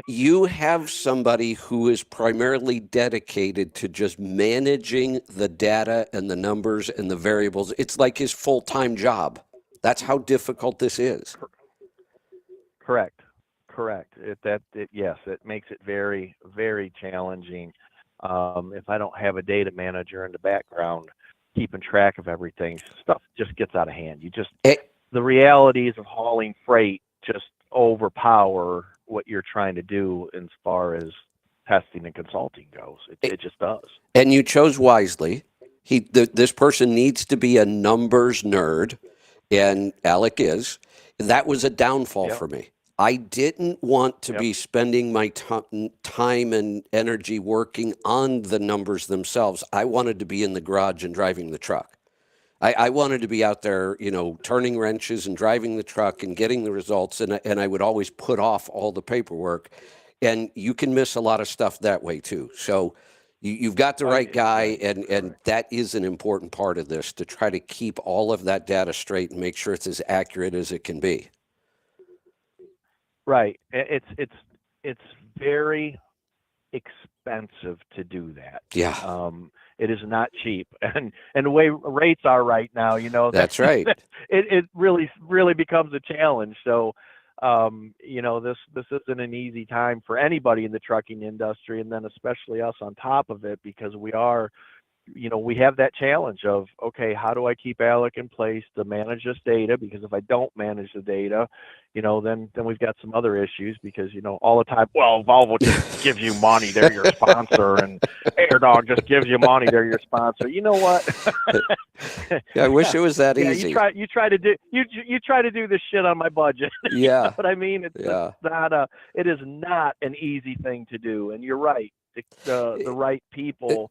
you have somebody who is primarily dedicated to just managing the data and the numbers and the variables. It's like his full-time job. That's how difficult this is. Correct. Yes, it makes it very, very challenging. If I don't have a data manager in the background keeping track of everything, stuff just gets out of hand. The realities of hauling freight just overpower what you're trying to do as far as testing and consulting goes. It just does. And you chose wisely. This person needs to be a numbers nerd, and Alec is. That was a downfall for me. I didn't want to be spending my time and energy working on the numbers themselves. I wanted to be in the garage and driving the truck. I wanted to be out there, turning wrenches and driving the truck and getting the results. And I would always put off all the paperwork. And you can miss a lot of stuff that way, too. So you've got the right guy. And that is an important part of this, to try to keep all of that data straight and make sure it's as accurate as it can be. Right. It's very expensive to do that. Yeah. It is not cheap, and the way rates are right now, that's right. It really becomes a challenge. So, this isn't an easy time for anybody in the trucking industry, and then especially us on top of it, because we have that challenge of, okay, how do I keep Alec in place to manage this data? Because if I don't manage the data, then we've got some other issues, because, all the time, well, Volvo just gives you money, they're your sponsor, and AirDog just gives you money, they're your sponsor. You know what? I wish it was that easy. You try to do this shit on my budget. Yeah. You know what I mean? It is not an easy thing to do. And you're right. The right people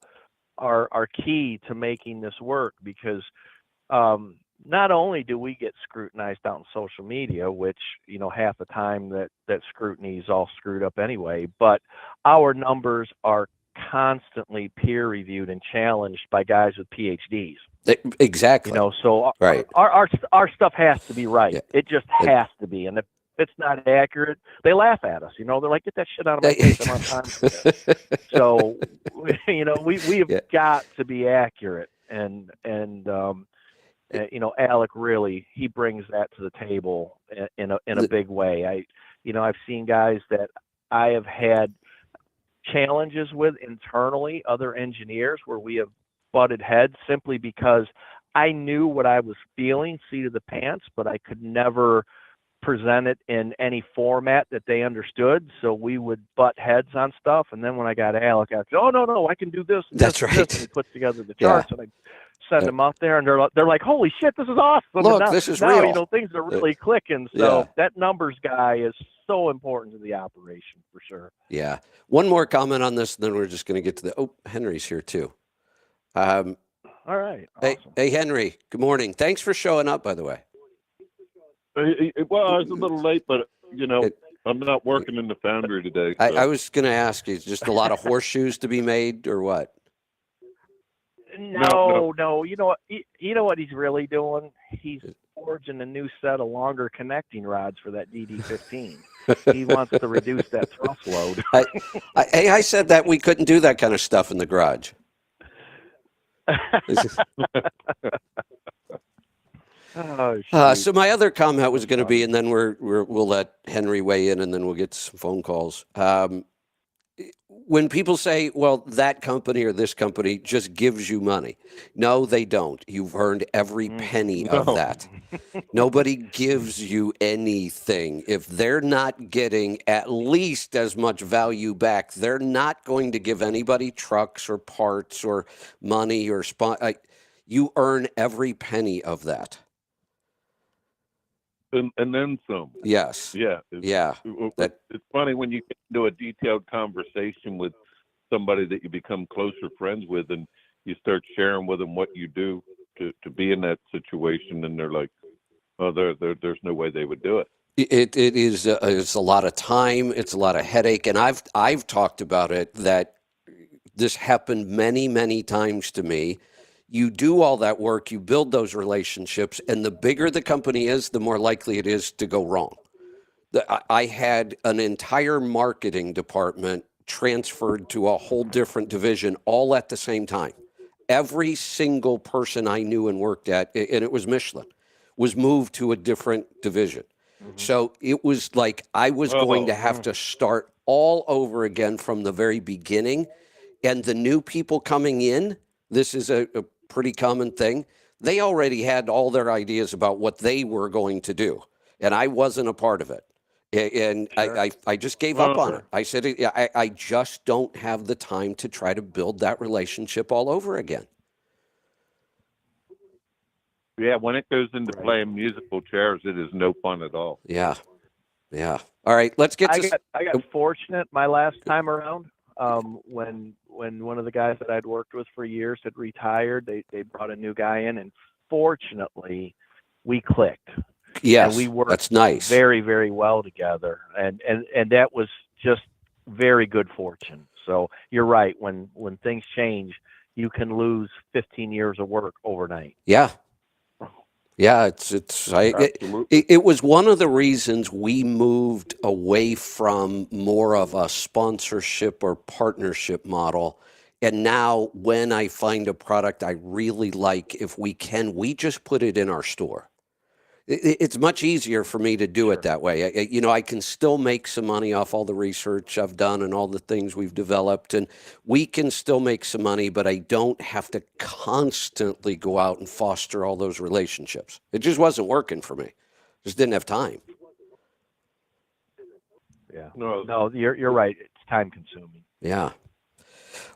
are key to making this work, because not only do we get scrutinized out in social media, which, half the time that scrutiny is all screwed up anyway, but our numbers are constantly peer reviewed and challenged by guys with PhDs. Exactly. So right. Our stuff has to be right. Yeah. It just has to be. And if it's not accurate, they laugh at us. They're like, get that shit out of my face. I'm on time for this. So, we've got to be accurate. And Alec really, he brings that to the table in a big way. I've seen guys that I have had challenges with internally, other engineers, where we have butted heads simply because I knew what I was feeling, seat of the pants, but I could never present it in any format that they understood. So we would butt heads on stuff. And then when I got Alec, I said, oh, no, I can do this. That's right. And he puts together the charts, and I send them up there, and they're like, holy shit, this is awesome. Look, now, this is real. Things are really clicking. So that numbers guy is so important to the operation, for sure. Yeah. One more comment on this, and then we're just going to get to Henry's here too. All right. Awesome. Hey, Henry, good morning. Thanks for showing up, by the way. Well, I was a little late, but, I'm not working in the foundry today. So. I was going to ask you, just a lot of horseshoes to be made, or what? No. You know what he's really doing? He's forging a new set of longer connecting rods for that DD15. He wants to reduce that thrust load. I said that we couldn't do that kind of stuff in the garage. So my other comment was going to be, and then we'll let Henry weigh in, and then we'll get some phone calls. When people say, well, that company or this company just gives you money. No, they don't. You've earned every penny of that. Nobody gives you anything. If they're not getting at least as much value back, they're not going to give anybody trucks or parts or money or you earn every penny of that. And then some. Yes. Yeah. It's funny when you get into a detailed conversation with somebody that you become closer friends with, and you start sharing with them what you do to be in that situation, and they're like, "Oh, there's no way they would do it." It is it's a lot of time, it's a lot of headache, and I've talked about it that this happened many times to me. You do all that work, you build those relationships, and the bigger the company is, the more likely it is to go wrong. I had an entire marketing department transferred to a whole different division all at the same time. Every single person I knew and worked at, and it was Michelin, was moved to a different division. So it was like I was going to have to start all over again from the very beginning. And the new people coming in, this is a pretty common thing. They already had all their ideas about what they were going to do. And I wasn't a part of it. And Sure. I just gave up on it. I said, I just don't have the time to try to build that relationship all over again. Yeah, when it goes into playing musical chairs, it is no fun at all. Yeah. All right, let's get to. I got fortunate my last time around. When one of the guys that I'd worked with for years had retired, they brought a new guy in, and fortunately, we clicked. Yes, and we worked that's nice. very well together, and that was just very good fortune. So you're right. When things change, you can lose 15 years of work overnight. Yeah. It was one of the reasons we moved away from more of a sponsorship or partnership model. And now when I find a product I really like, if we just put it in our store. It's much easier for me to do it that way. I can still make some money off all the research I've done and all the things we've developed, and we can still make some money, but I don't have to constantly go out and foster all those relationships. It just wasn't working for me. Just didn't have time. Yeah. No, you're right. It's time consuming. Yeah.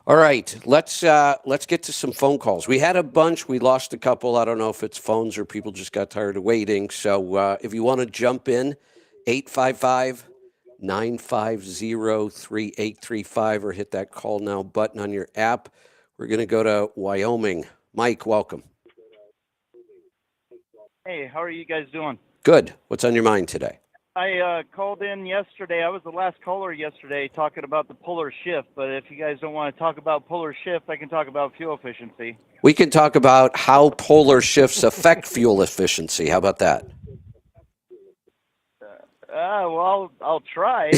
All right, let's get to some phone calls. We had a bunch. We lost a couple. I don't know if it's phones or people just got tired of waiting. So if you want to jump in, 855-950-3835 or hit that call now button on your app. We're going to go to Wyoming. Mike, welcome. Hey, how are you guys doing? Good. What's on your mind today? I called in yesterday. I was the last caller yesterday talking about the polar shift, but if you guys don't want to talk about polar shift, I can talk about fuel efficiency. We can talk about how polar shifts affect fuel efficiency. How about that? Well, I'll try,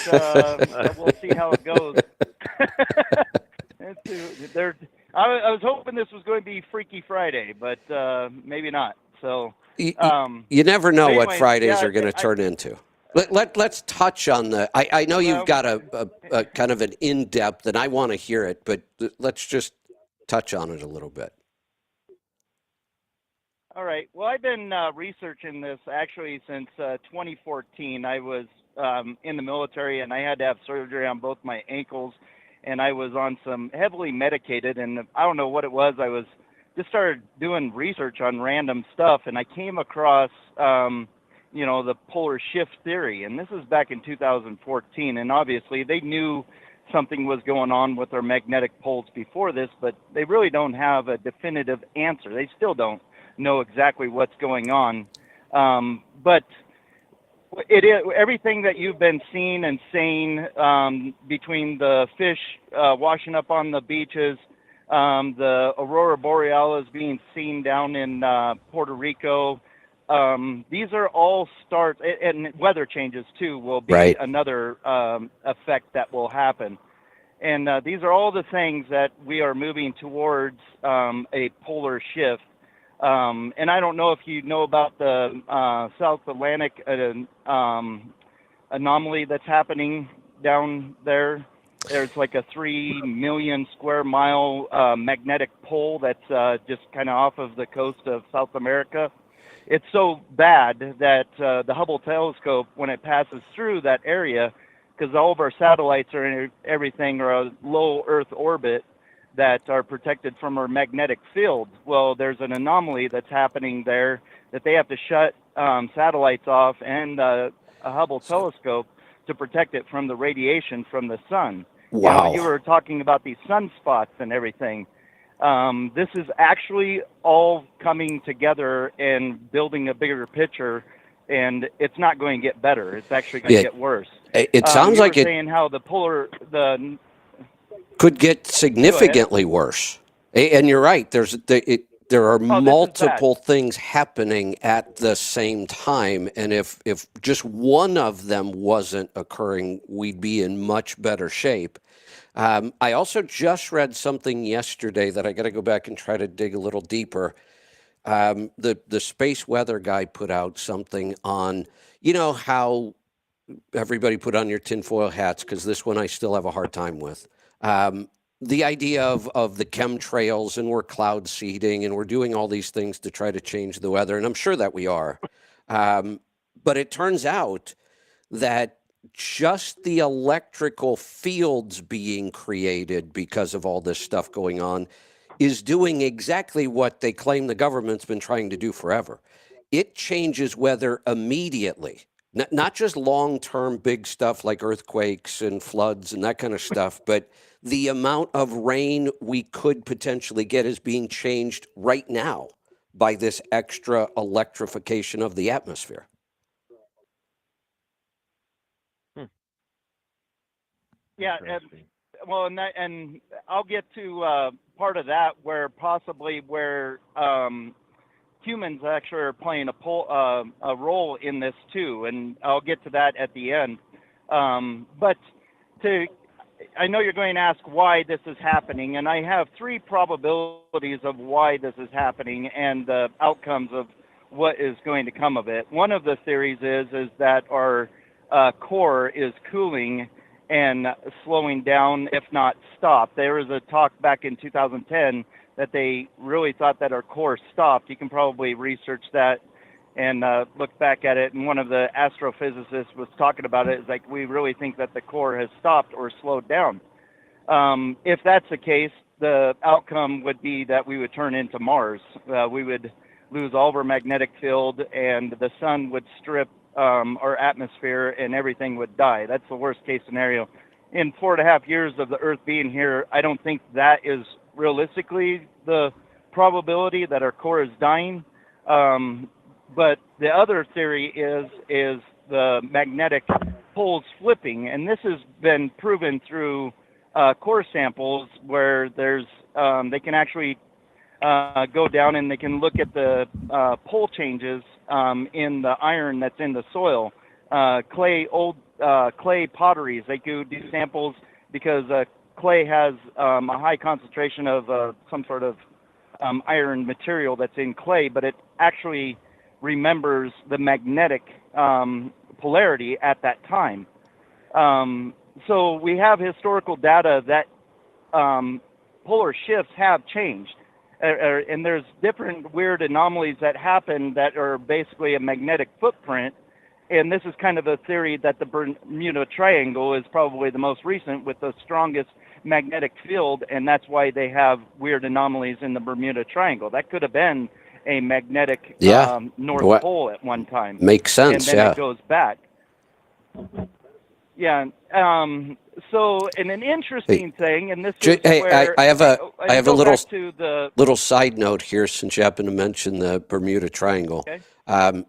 but we'll see how it goes. I was hoping this was going to be Freaky Friday, but maybe not. So you never know what Fridays are going to turn into. Let's touch on the. I know you've got a kind of an in-depth, and I want to hear it, but let's just touch on it a little bit. All right. Well, I've been researching this actually since 2014. I was in the military, and I had to have surgery on both my ankles, and I was on some heavily medicated, and I don't know what it was. I was just started doing research on random stuff, and I came across, the polar shift theory, and this is back in 2014, and obviously they knew something was going on with our magnetic poles before this, but they really don't have a definitive answer. They still don't know exactly what's going on, but it is everything that you've been seeing and saying between the fish washing up on the beaches, the aurora borealis being seen down in Puerto Rico. These are all starts, and weather changes too will be another effect that will happen. And these are all the things that we are moving towards a polar shift. And I don't know if you know about the South Atlantic anomaly that's happening down there. There's like a 3 million square mile magnetic pole that's just kind of off of the coast of South America. It's so bad that the Hubble telescope, when it passes through that area, because all of our satellites are in everything are a low Earth orbit, that are protected from our magnetic field. Well, there's an anomaly that's happening there that they have to shut satellites off and a Hubble telescope to protect it from the radiation from the sun. Wow. You were talking about these sunspots and everything. This is actually all coming together and building a bigger picture, and it's not going to get better. It's actually going to get worse. It sounds like it saying how the could get significantly worse. And you're right. There are multiple things happening at the same time, and if just one of them wasn't occurring, we'd be in much better shape. I also just read something yesterday that I got to go back and try to dig a little deeper. The space weather guy put out something on, how everybody put on your tinfoil hats, because this one I still have a hard time with. The idea of the chemtrails, and we're cloud seeding, and we're doing all these things to try to change the weather, and I'm sure that we are. But it turns out that just the electrical fields being created because of all this stuff going on is doing exactly what they claim the government's been trying to do forever. It changes weather immediately, not just long-term big stuff like earthquakes and floods and that kind of stuff, but the amount of rain we could potentially get is being changed right now by this extra electrification of the atmosphere. Yeah, and I'll get to part of that where possibly humans actually are playing a role in this too, and I'll get to that at the end. But I know you're going to ask why this is happening, and I have three probabilities of why this is happening and the outcomes of what is going to come of it. One of the theories is that our core is cooling and slowing down, if not stop. There was a talk back in 2010 that they really thought that our core stopped. You can probably research that and look back at it. And one of the astrophysicists was talking about it. It's like, we really think that the core has stopped or slowed down. If that's the case, the outcome would be that we would turn into Mars. We would lose all of our magnetic field, and the sun would strip our atmosphere, and everything would die. That's the worst case scenario. In 4.5 years of the Earth being here, I don't think that is realistically the probability that our core is dying. But the other theory is the magnetic poles flipping, and this has been proven through core samples where there's they can actually go down and they can look at the pole changes in the iron that's in the soil. Old clay potteries, they do samples because clay has a high concentration of some sort of iron material that's in clay, but it actually remembers the magnetic polarity at that time. So we have historical data that polar shifts have changed. And there's different weird anomalies that happen that are basically a magnetic footprint. And this is kind of a theory that the Bermuda Triangle is probably the most recent with the strongest magnetic field, and that's why they have weird anomalies in the Bermuda Triangle. That could have been a magnetic North Pole at one time. Makes sense, and then it goes back. Yeah. So, and an interesting thing, and this is where I have a little to side note here, since you happen to mention the Bermuda Triangle. Okay.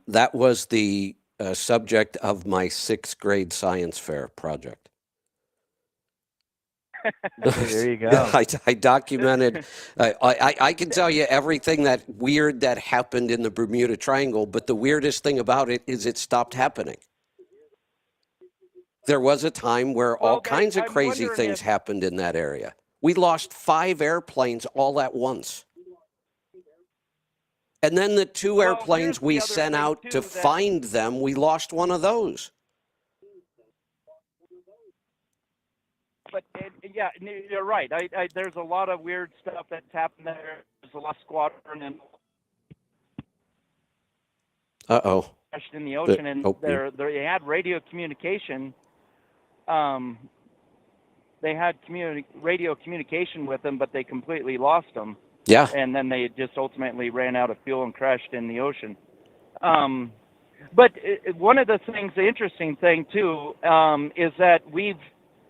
That was the subject of my 6th grade science fair project. There you go. I documented. I can tell you everything that weird that happened in the Bermuda Triangle, but the weirdest thing about it is it stopped happening. There was a time where all kinds of crazy things happened in that area. We lost 5 airplanes all at once. And then the 2 airplanes we sent out to find them, we lost one of those. But yeah, you're right. There's a lot of weird stuff that's happened there. There's a lot of squadron and in the ocean, and they had radio communication. they had radio communication with them, but they completely lost them. Yeah. And then they just ultimately ran out of fuel and crashed in the ocean. But one of the things, the interesting thing too, is that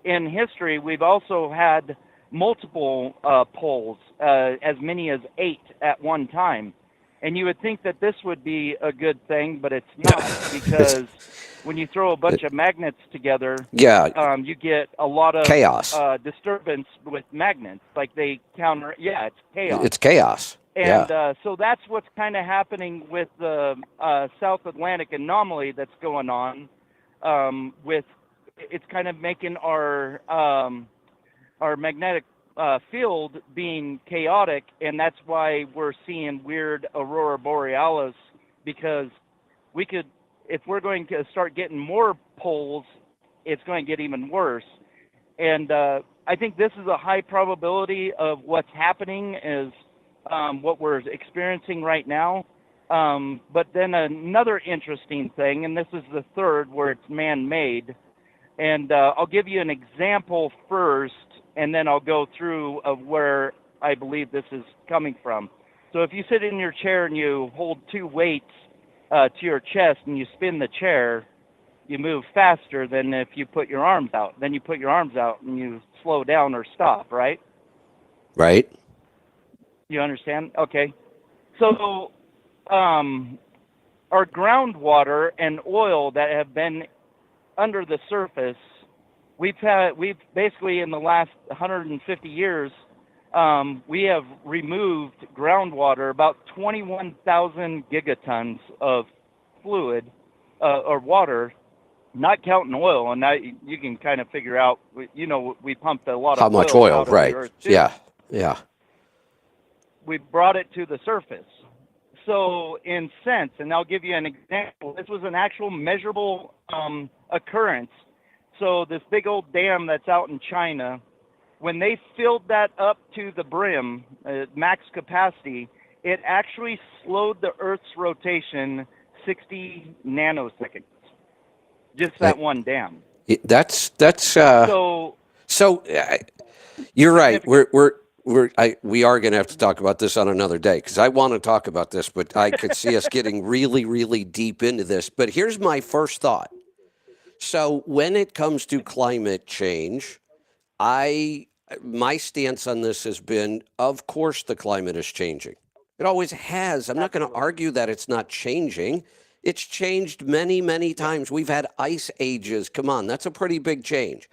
in history, we've also had multiple poles, as many as 8 at one time. And you would think that this would be a good thing, but it's not, because when you throw a bunch of magnets together, you get a lot of chaos, disturbance with magnets. Like they counter, it's chaos. It's chaos. And so that's what's kind of happening with the South Atlantic anomaly that's going on. It's kind of making our magnetic field being chaotic, and that's why we're seeing weird aurora borealis, because if we're going to start getting more poles, it's going to get even worse. And I think this is a high probability of what's happening is what we're experiencing right now. But then another interesting thing, and this is the third where it's man-made, and I'll give you an example first, and then I'll go through of where I believe this is coming from. So if you sit in your chair and you hold 2 weights to your chest and you spin the chair, you move faster than if you put your arms out. Then you put your arms out and you slow down or stop, right? Right. You understand? Okay. So our groundwater and oil that have been under the surface, we've basically in the last 150 years, we have removed groundwater, about 21,000 gigatons of fluid or water, not counting oil. And that you can kind of figure out, we pumped a lot how of much oil oil, out right? of the earth too. Yeah. We brought it to the surface. So in sense, and I'll give you an example, this was an actual measurable occurrence. So this big old dam that's out in China, when they filled that up to the brim, max capacity, it actually slowed the Earth's rotation 60 nanoseconds. Just that one dam. That's so you're right. We are going to have to talk about this on another day, because I want to talk about this, but I could see us getting really, really deep into this. But here's my first thought. So when it comes to climate change, my stance on this has been, of course, the climate is changing. It always has. I'm not going to argue that it's not changing. It's changed many, many times. We've had ice ages. Come on, that's a pretty big change.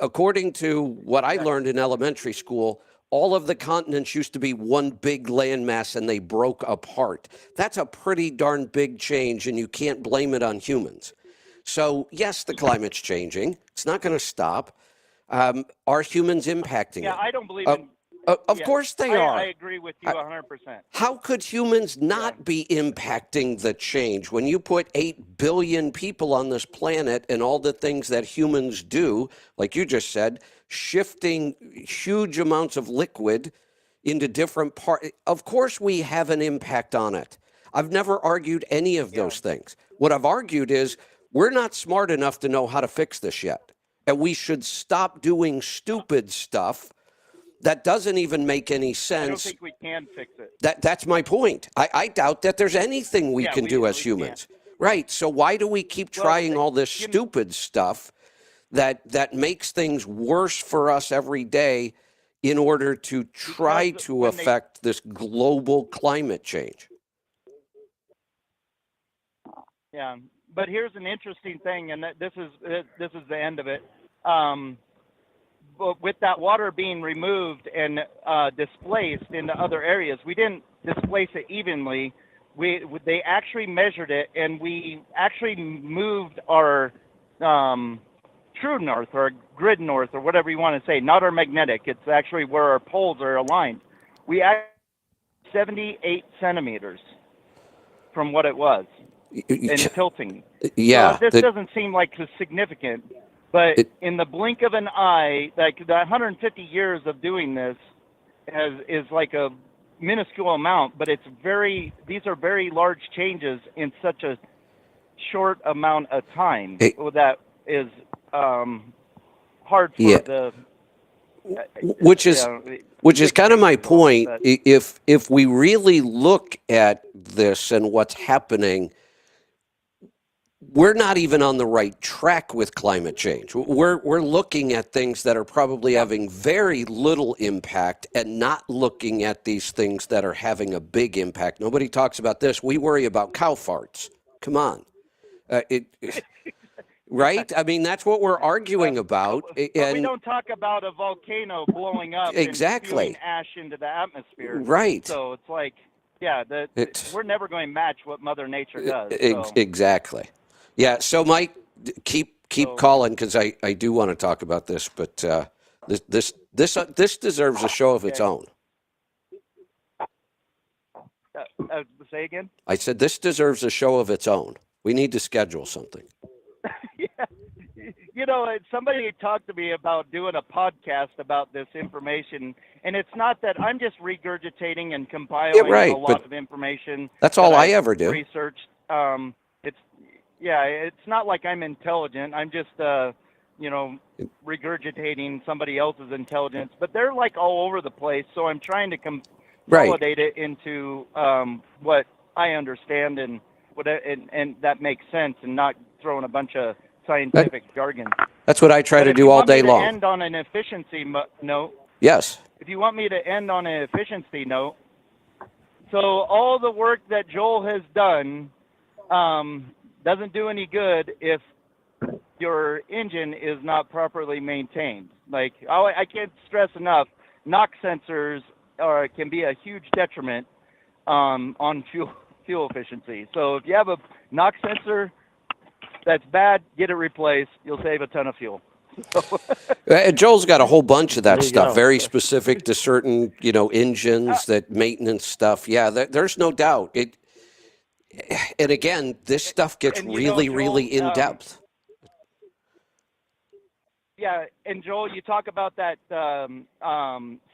According to what I learned in elementary school, all of the continents used to be one big landmass and they broke apart. That's a pretty darn big change, and you can't blame it on humans. So, yes, the climate's changing. It's not going to stop. Are humans impacting it? Yeah, I don't believe in... Of course they are. I agree with you 100%. How could humans not be impacting the change? When you put 8 billion people on this planet and all the things that humans do, like you just said, shifting huge amounts of liquid into different parts, of course we have an impact on it. I've never argued any of those things. What I've argued is we're not smart enough to know how to fix this yet. And we should stop doing stupid stuff that doesn't even make any sense. I don't think we can fix it. That's my point. I doubt that there's anything we can do as humans. Right. So why do we keep trying all this stupid stuff that makes things worse for us every day in order to try to affect this global climate change? Yeah. But here's an interesting thing, and this is the end of it. With that water being removed and displaced into other areas, we didn't displace it evenly. They actually measured it, and we actually moved our true north or grid north or whatever you want to say, not our magnetic. It's actually where our poles are aligned. We actually 78 centimeters from what it was in tilting. Yeah. So this doesn't seem like significant. But in the blink of an eye, like the 150 years of doing this is like a minuscule amount, but these are very large changes in such a short amount of time that is hard hard for Yeah. the Which is kind of my point. But If we really look at this and what's happening, we're not even on the right track with climate change. We're looking at things that are probably having very little impact and not looking at these things that are having a big impact. Nobody talks about this. We worry about cow farts. Come on. Right? I mean, that's what we're arguing about. but we And don't talk about a volcano blowing up and spewing ash into the atmosphere. Right. So it's like, yeah, we're never going to match what Mother Nature does. Exactly. Yeah. So, Mike, keep calling because I do want to talk about this, but this deserves a show of its own. Say again? I said this deserves a show of its own. We need to schedule something. Yeah. You know, somebody talked to me about doing a podcast about this information, and it's not that I'm just regurgitating and compiling a lot of information. That's all I ever do. Researched. It's not like I'm intelligent. I'm just, regurgitating somebody else's intelligence. But they're like all over the place, so I'm trying to consolidate it into what I understand and and that makes sense, and not throwing a bunch of scientific jargon. That's what I try to do all day long. If you want me to end on an efficiency note, yes. If you want me to end on an efficiency note, so all the work that Joel has done doesn't do any good if your engine is not properly maintained. Like, I can't stress enough, NOx sensors can be a huge detriment on fuel efficiency. So if you have a NOx sensor that's bad, get it replaced. You'll save a ton of fuel. Joel's got a whole bunch of that stuff, very specific to certain, engines, that maintenance stuff. Yeah, there's no doubt. And again, this stuff gets really, Joel, really in depth. Yeah, and Joel, you talk about that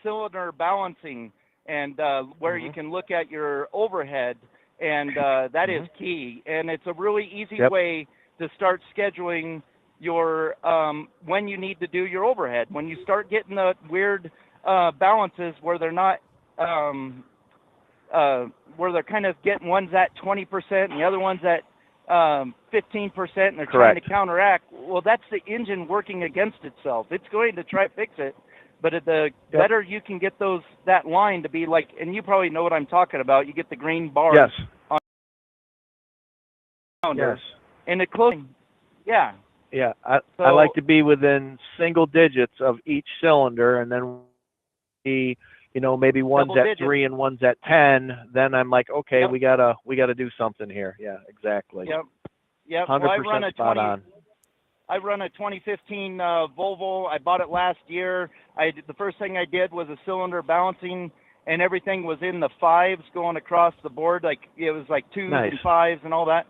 cylinder balancing and where you can look at your overhead, and that is key. And it's a really easy way to start scheduling your when you need to do your overhead. When you start getting the weird balances where they're not where they're kind of getting one's at 20% and the other one's at 15%, and they're trying to counteract. Well, that's the engine working against itself. It's going to try to fix it, but the better you can get that line to be like, and you probably know what I'm talking about. You get the green bars on the calendar. And the closing, Yeah, I like to be within single digits of each cylinder, and then maybe one's at 3 and one's at 10. Then I'm like, okay, we gotta do something here. Yeah, exactly. Yep. 100% spot on. I run a 2015 Volvo. I bought it last year. The first thing I did was a cylinder balancing, and everything was in the 5s going across the board. Like it was like 2s and 5s and all that.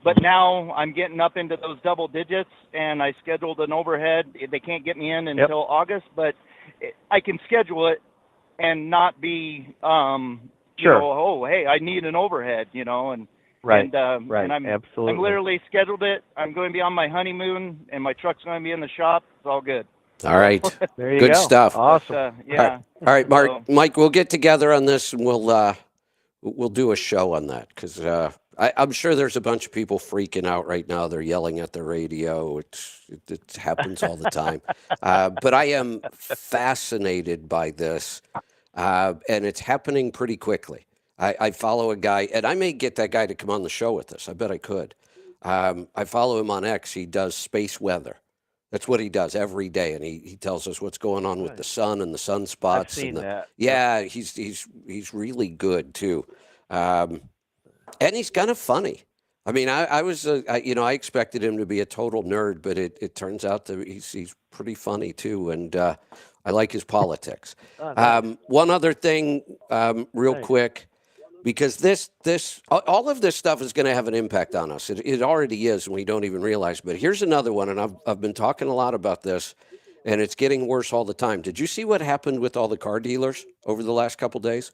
But now I'm getting up into those double digits, and I scheduled an overhead. They can't get me in until August, but I can schedule it and not be, hey, I need an overhead, and And I'm absolutely. I'm literally scheduled it. I'm going to be on my honeymoon, and my truck's going to be in the shop. It's all good. All right. There you Good go. stuff. Awesome. Yeah. All right, Mike, we'll get together on this, and we'll do a show on that, because I'm sure there's a bunch of people freaking out right now. They're yelling at the radio. It happens all the time. But I am fascinated by this, and it's happening pretty quickly. I follow a guy, and I may get that guy to come on the show with us. I bet I could. I follow him on X. He does space weather. That's what he does every day, and he tells us what's going on with the sun and the sunspots. I've seen that. Yeah, he's really good too, and he's kind of funny. I mean, I was I expected him to be a total nerd, but it turns out that he's pretty funny too, and I like his politics. Nice. One other thing, real quick. Because all of this stuff is going to have an impact on us. It already is, and we don't even realize. But here's another one, and I've been talking a lot about this, and it's getting worse all the time. Did you see what happened with all the car dealers over the last couple days?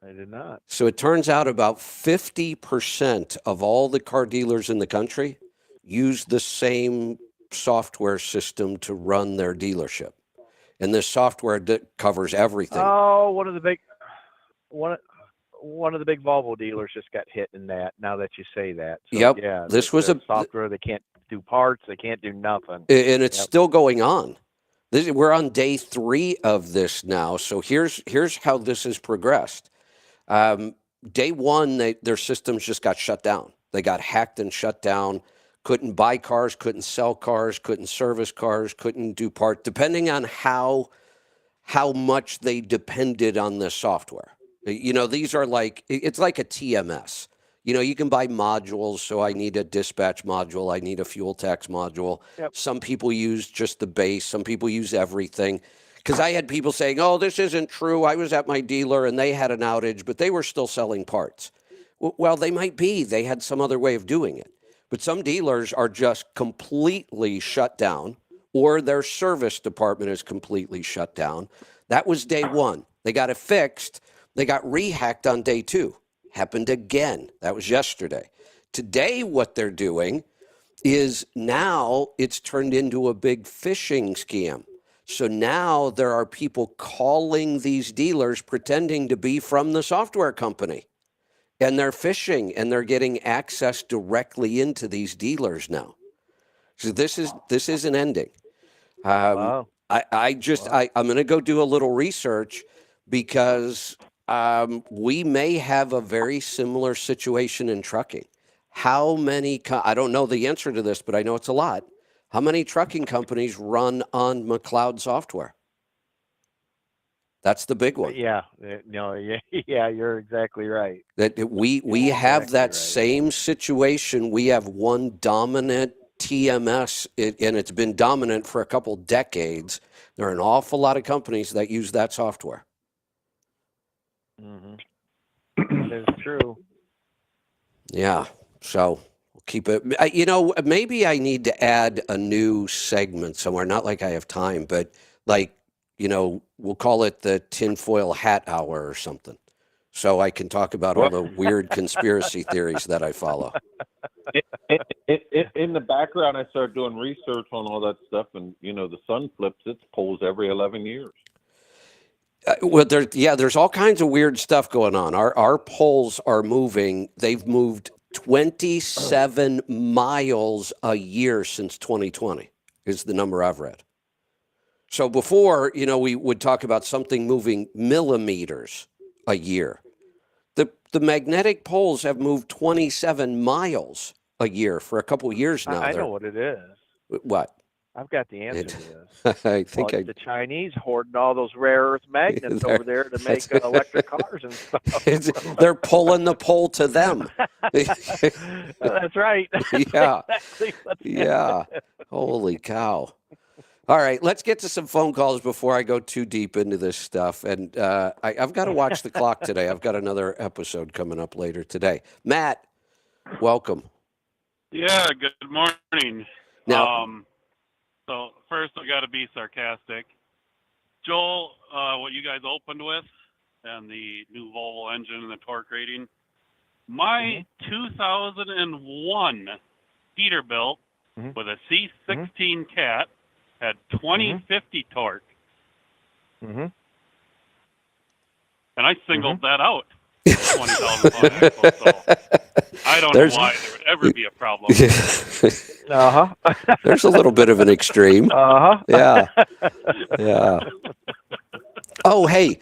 I did not. So it turns out about 50% of all the car dealers in the country use the same software system to run their dealership. And this software covers everything. Oh, one of the big Volvo dealers just got hit in that. Now that you say that, so, Yep, yeah, this was a software. They can't do parts. They can't do nothing. And it's still going on. We're on day 3 of this now. So here's how this has progressed. Day 1, their systems just got shut down. They got hacked and shut down. Couldn't buy cars, couldn't sell cars, couldn't service cars, couldn't do parts, depending on how much they depended on this software. These are it's like a TMS. You can buy modules. So I need a dispatch module. I need a fuel tax module. Yep. Some people use just the base. Some people use everything. Because I had people saying, oh, this isn't true. I was at my dealer and they had an outage, but they were still selling parts. Well, they might be. They had some other way of doing it. But some dealers are just completely shut down, or their service department is completely shut down. That was day 1. They got it fixed. They got rehacked on day 2. Happened again. That was yesterday. Today, what they're doing is now it's turned into a big phishing scam. So now there are people calling these dealers pretending to be from the software company. And they're phishing, and they're getting access directly into these dealers now. So this isn't ending. Wow. I'm going to go do a little research because we may have a very similar situation in trucking. How many, I don't know the answer to this, but I know it's a lot. How many trucking companies run on McLeod software? That's the big one. Yeah. No. Yeah. You're exactly right. That we have that same situation. We have one dominant TMS, and it's been dominant for a couple decades. There are an awful lot of companies that use that software. Mm-hmm. That is true. Yeah. So we'll keep it. Maybe I need to add a new segment somewhere. Not like I have time, but we'll call it the tinfoil hat hour or something. So I can talk about all the weird conspiracy theories that I follow. In the background, I started doing research on all that stuff, and the sun flips its poles every 11 years. There's all kinds of weird stuff going on. Our poles are moving. They've moved 27 miles a year since 2020 is the number I've read. So before, we would talk about something moving millimeters a year. The magnetic poles have moved 27 miles a year for a couple of years now. I know what it is. What? I've got the answer to this. I think the Chinese hoarding all those rare earth magnets over there to make electric cars and stuff. They're pulling the pole to them. That's right. Yeah. Exactly. Yeah. Holy cow. All right, let's get to some phone calls before I go too deep into this stuff. And I've got to watch the clock today. I've got another episode coming up later today. Matt, welcome. Yeah, good morning. Now, so first I got to be sarcastic. Joel, what you guys opened with and the new Volvo engine and the torque rating, my 2001 Peterbilt with a C16 Cat had 2050 torque. Mm-hmm. And I singled that out. 20,000 pounds. So I don't know why there would ever be a problem. There's a little bit of an extreme. Yeah. Yeah. Oh, hey.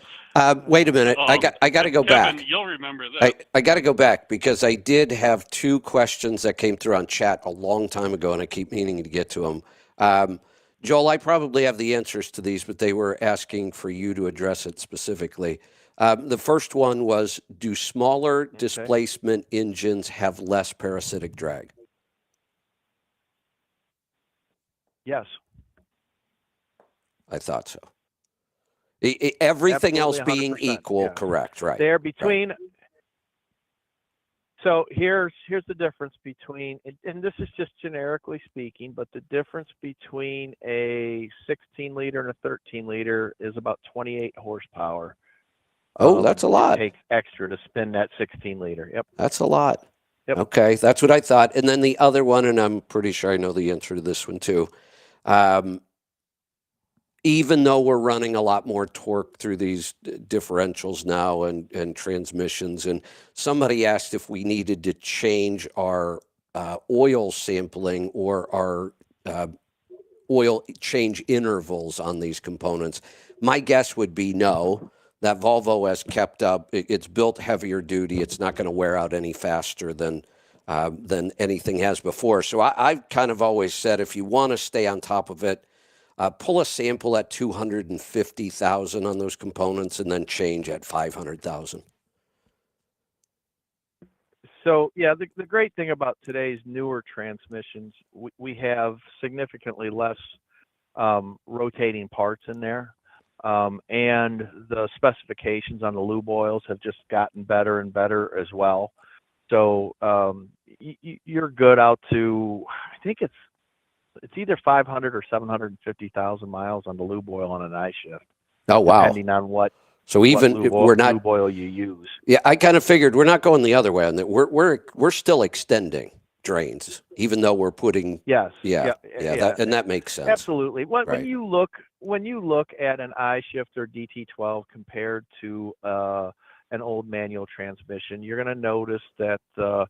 Wait a minute. I got to go Kevin, back. You'll remember this. I got to go back because I did have 2 questions that came through on chat a long time ago, and I keep meaning to get to them. Joel, I probably have the answers to these, but they were asking for you to address it specifically. The first one was, do smaller displacement engines have less parasitic drag? Yes. I thought so. Everything else Absolutely, being 100%, equal, yeah. correct, right. They're between. Right. So here's the difference between, and this is just generically speaking, but the difference between a 16-liter and a 13-liter is about 28 horsepower. Oh, that's a lot. It takes extra to spin that 16-liter. Yep. That's a lot. Yep. Okay, that's what I thought. And then the other one, and I'm pretty sure I know the answer to this one too. Even though we're running a lot more torque through these differentials now and transmissions, and somebody asked if we needed to change our oil sampling or our oil change intervals on these components. My guess would be no. That Volvo has kept up. It's built heavier duty. It's not going to wear out any faster than anything has before. So I've kind of always said, if you want to stay on top of it, pull a sample at 250,000 on those components and then change at 500,000. So yeah, the great thing about today's newer transmissions, we have significantly less rotating parts in there, and the specifications on the lube oils have just gotten better and better as well. So you're good out to, I think it's either 500 or 750,000 miles on the lube oil on an I-shift. Oh wow! Depending on what. So even we're not lube oil you use. Yeah, I kind of figured we're not going the other way on that. We're still extending drains, even though we're putting. Yes. Yeah. That makes sense. Absolutely. When Right. you look at an I-shift or DT12 compared to an old manual transmission, you're going to notice that the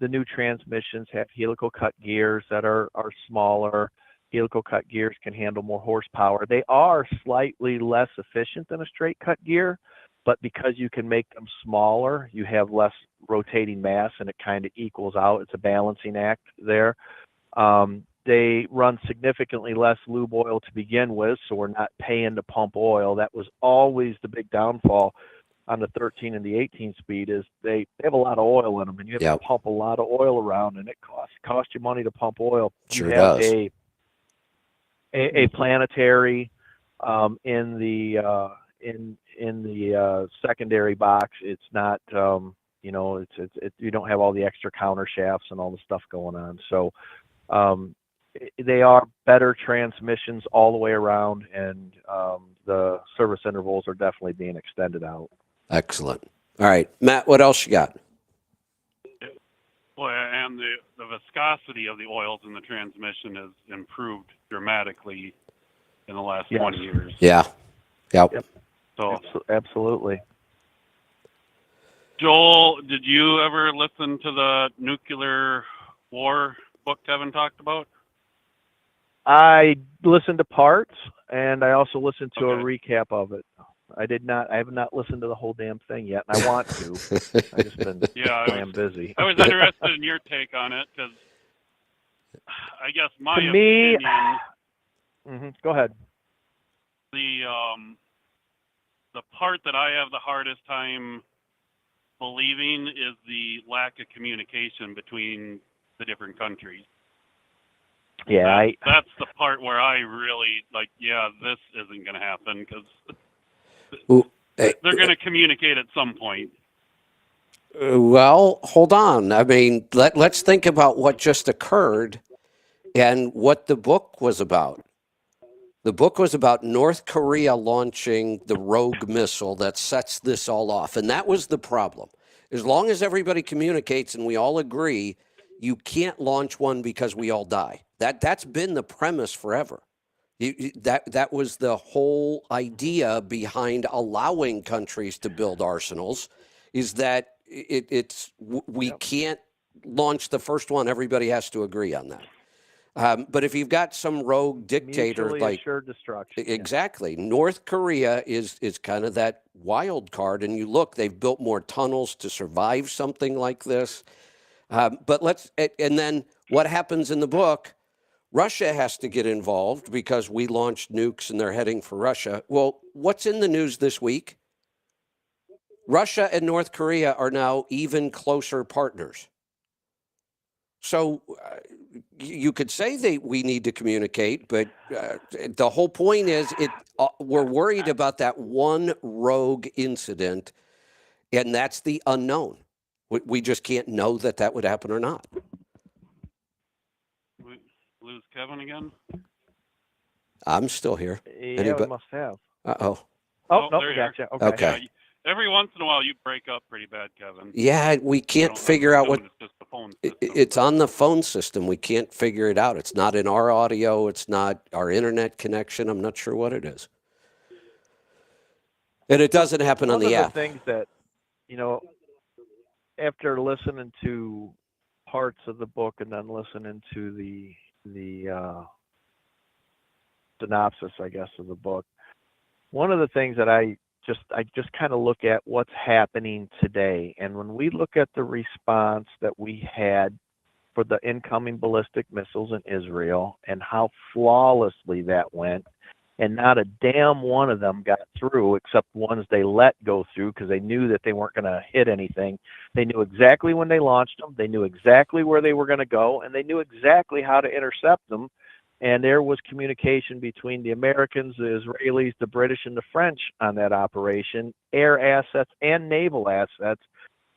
new transmissions have helical cut gears that are smaller. Helical cut gears can handle more horsepower. They are slightly less efficient than a straight cut gear, but because you can make them smaller, you have less rotating mass and it kind of equals out. It's a balancing act there. They run significantly less lube oil to begin with, so we're not paying to pump oil. That was always the big downfall on the 13 and the 18 speed, is they have a lot of oil in them, and you have to pump a lot of oil around, and it costs you money to pump oil. Sure you have does. A planetary in the secondary box. It's not you don't have all the extra counter shafts and all the stuff going on. So they are better transmissions all the way around, and the service intervals are definitely being extended out. Excellent. All right, Matt, what else you got? Well, and the viscosity of the oils in the transmission has improved dramatically in the last 20 years. Yeah. Yep. So Absolutely. Joel, did you ever listen to the nuclear war book Kevin talked about? I listened to parts, and I also listened to a recap of it. I have not listened to the whole damn thing yet, and I want to. I've just been busy. I was interested in your take on it, because I guess my opinion. Go ahead. The part that I have the hardest time believing is the lack of communication between the different countries. Yeah, that's the part where I really this isn't going to happen, because they're going to communicate at some point. Well, hold on. I mean, let's think about what just occurred and what the book was about. The book was about North Korea launching the rogue missile that sets this all off. And that was the problem. As long as everybody communicates and we all agree, you can't launch one because we all die. That's been the premise forever. That was the whole idea behind allowing countries to build arsenals, is that we can't launch the first one. Everybody has to agree on that. But if you've got some rogue dictator mutually assured destruction. Exactly. North Korea is kind of that wild card. And you look, they've built more tunnels to survive something like this. And then what happens in the book? Russia has to get involved because we launched nukes and they're heading for Russia. Well, what's in the news this week? Russia and North Korea are now even closer partners. So you could say we need to communicate, but the whole point is we're worried about that one rogue incident, and that's the unknown. We just can't know that would happen or not. Lose Kevin again? I'm still here. Yeah, we must have. Uh-oh. Oh, no, there gotcha. you Okay. Yeah, every once in a while you break up pretty bad, Kevin. Yeah, we can't figure out what. It's just the phone system. It's on the phone system. We can't figure it out. It's not in our audio. It's not our internet connection. I'm not sure what it is. And it doesn't happen on the app. One of the things that, after listening to parts of the book and then listening to the synopsis, I guess, of the book, one of the things that I just kind of look at what's happening today. And when we look at the response that we had for the incoming ballistic missiles in Israel and how flawlessly that went, and not a damn one of them got through except ones they let go through because they knew that they weren't going to hit anything. They knew exactly when they launched them. They knew exactly where they were going to go, and they knew exactly how to intercept them. And there was communication between the Americans, the Israelis, the British, and the French on that operation, air assets and naval assets.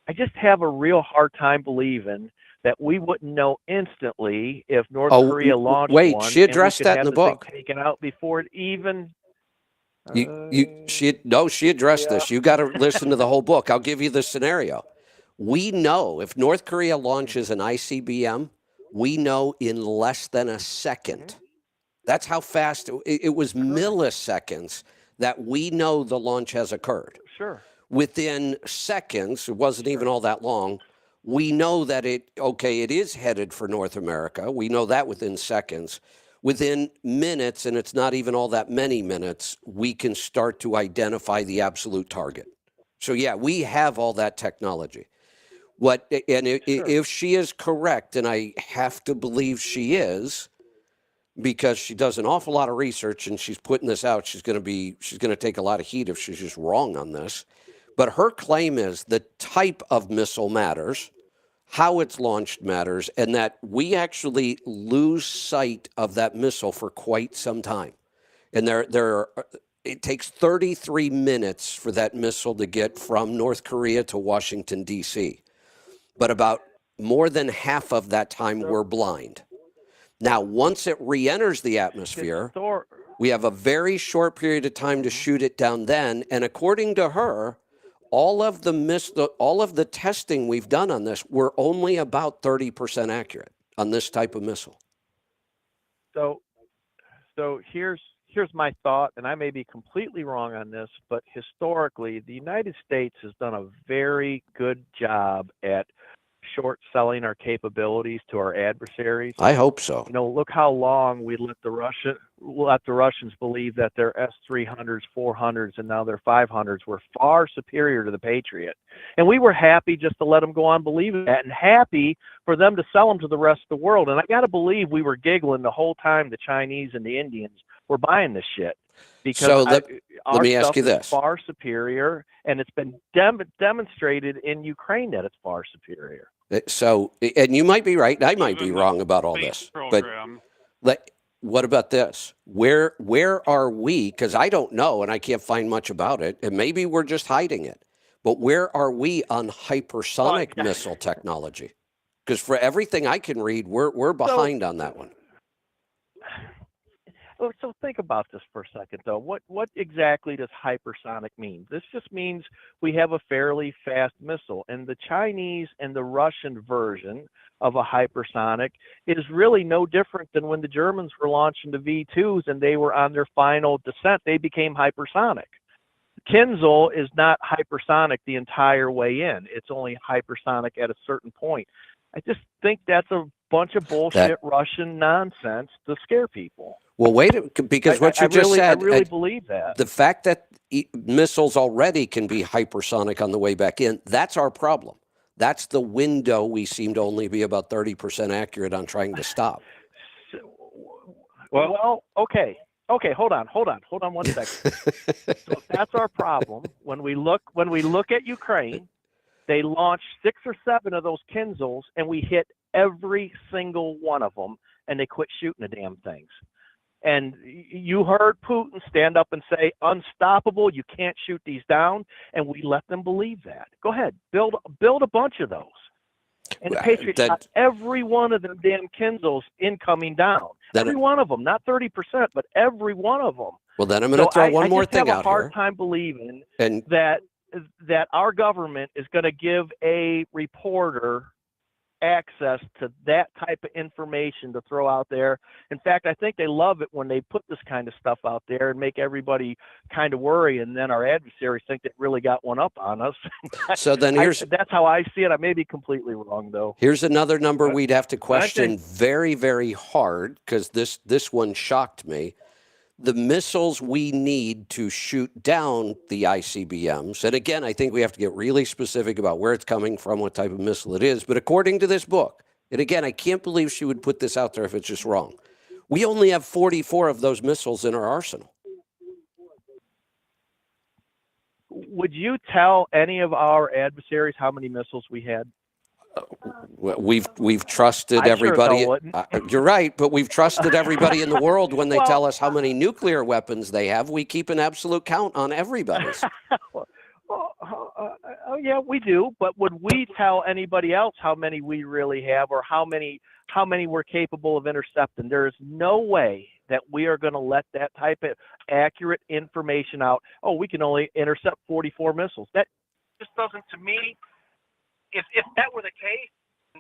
I just have a real hard time believing that we wouldn't know instantly if North Korea launched wait, one. she addressed that in the book. Taken out before it even. She addressed this. You got to listen to the whole book. I'll give you the scenario. We know if North Korea launches an ICBM, we know in less than a second. That's how fast it was. Milliseconds that we know the launch has occurred. Sure. Within seconds, it wasn't even all that long, we know that it is headed for North America. We know that within seconds. Within minutes, and it's not even all that many minutes, we can start to identify the absolute target. So, yeah, we have all that technology. If she is correct, and I have to believe she is, because she does an awful lot of research and she's putting this out, she's going to take a lot of heat if she's just wrong on this. But her claim is the type of missile matters, how it's launched matters, and that we actually lose sight of that missile for quite some time. And it takes 33 minutes for that missile to get from North Korea to Washington, D.C. But about more than half of that time, we're blind. Now, once it re-enters the atmosphere, we have a very short period of time to shoot it down then. And according to her, all of the testing we've done on this, we're only about 30% accurate on this type of missile. So here's my thought, and I may be completely wrong on this, but historically, the United States has done a very good job at short selling our capabilities to our adversaries. I hope so. Look how long we let the Russians believe that their S-300s, 400s, and now their 500s were far superior to the Patriot. And we were happy just to let them go on believing that, and happy for them to sell them to the rest of the world. And I got to believe we were giggling the whole time the Chinese and the Indians were buying this shit. Because let me ask you this. Is far superior, and it's been demonstrated in Ukraine that it's far superior. So, and you might be right, and I might be wrong about all this. Program. But what about this? Where are we? Because I don't know, and I can't find much about it, and maybe we're just hiding it. But where are we on hypersonic missile technology? Because for everything I can read, we're behind on that one. So think about this for a second, though. What exactly does hypersonic mean? This just means we have a fairly fast missile, and the Chinese and the Russian version of a hypersonic is really no different than when the Germans were launching the V2s and they were on their final descent. They became hypersonic. Kinzhal is not hypersonic the entire way in. It's only hypersonic at a certain point. I just think that's a bunch of bullshit Russian nonsense to scare people. Well, wait, because what you just said, I really believe that. The fact that missiles already can be hypersonic on the way back in, that's our problem. That's the window we seem to only be about 30% accurate on trying to stop. Well, okay. Okay, hold on 1 second. So if that's our problem, when we look at Ukraine, they launched 6 or 7 of those Kinzhals, and we hit every single one of them, and they quit shooting the damn things. And you heard Putin stand up and say, unstoppable, you can't shoot these down, and we let them believe that. Go ahead, build a bunch of those. And the Patriots got every one of them damn Kinzhals incoming down. Every one of them, not 30%, but every one of them. Well, then I'm going to throw one more thing out here. I just have a hard time believing that our government is going to give a reporter access to that type of information to throw out there. In fact, I think they love it when they put this kind of stuff out there and make everybody kind of worry, and then our adversaries think they really got one up on us. So then that's how I see it. I may be completely wrong, though. Here's another number we'd have to question very, very hard, because this one shocked me. The missiles we need to shoot down the ICBMs, and again, I think we have to get really specific about where it's coming from, what type of missile it is, but according to this book, and again, I can't believe she would put this out there if it's just wrong, we only have 44 of those missiles in our arsenal. Would you tell any of our adversaries how many missiles we had? We've trusted everybody. You're right, but we've trusted everybody in the world when they tell us how many nuclear weapons they have. We keep an absolute count on everybody's. Oh yeah, we do. But would we tell anybody else how many we really have, or how many we're capable of intercepting? There is no way that we are going to let that type of accurate information out. Oh, we can only intercept 44 missiles. That just doesn't, to me. If that were the case,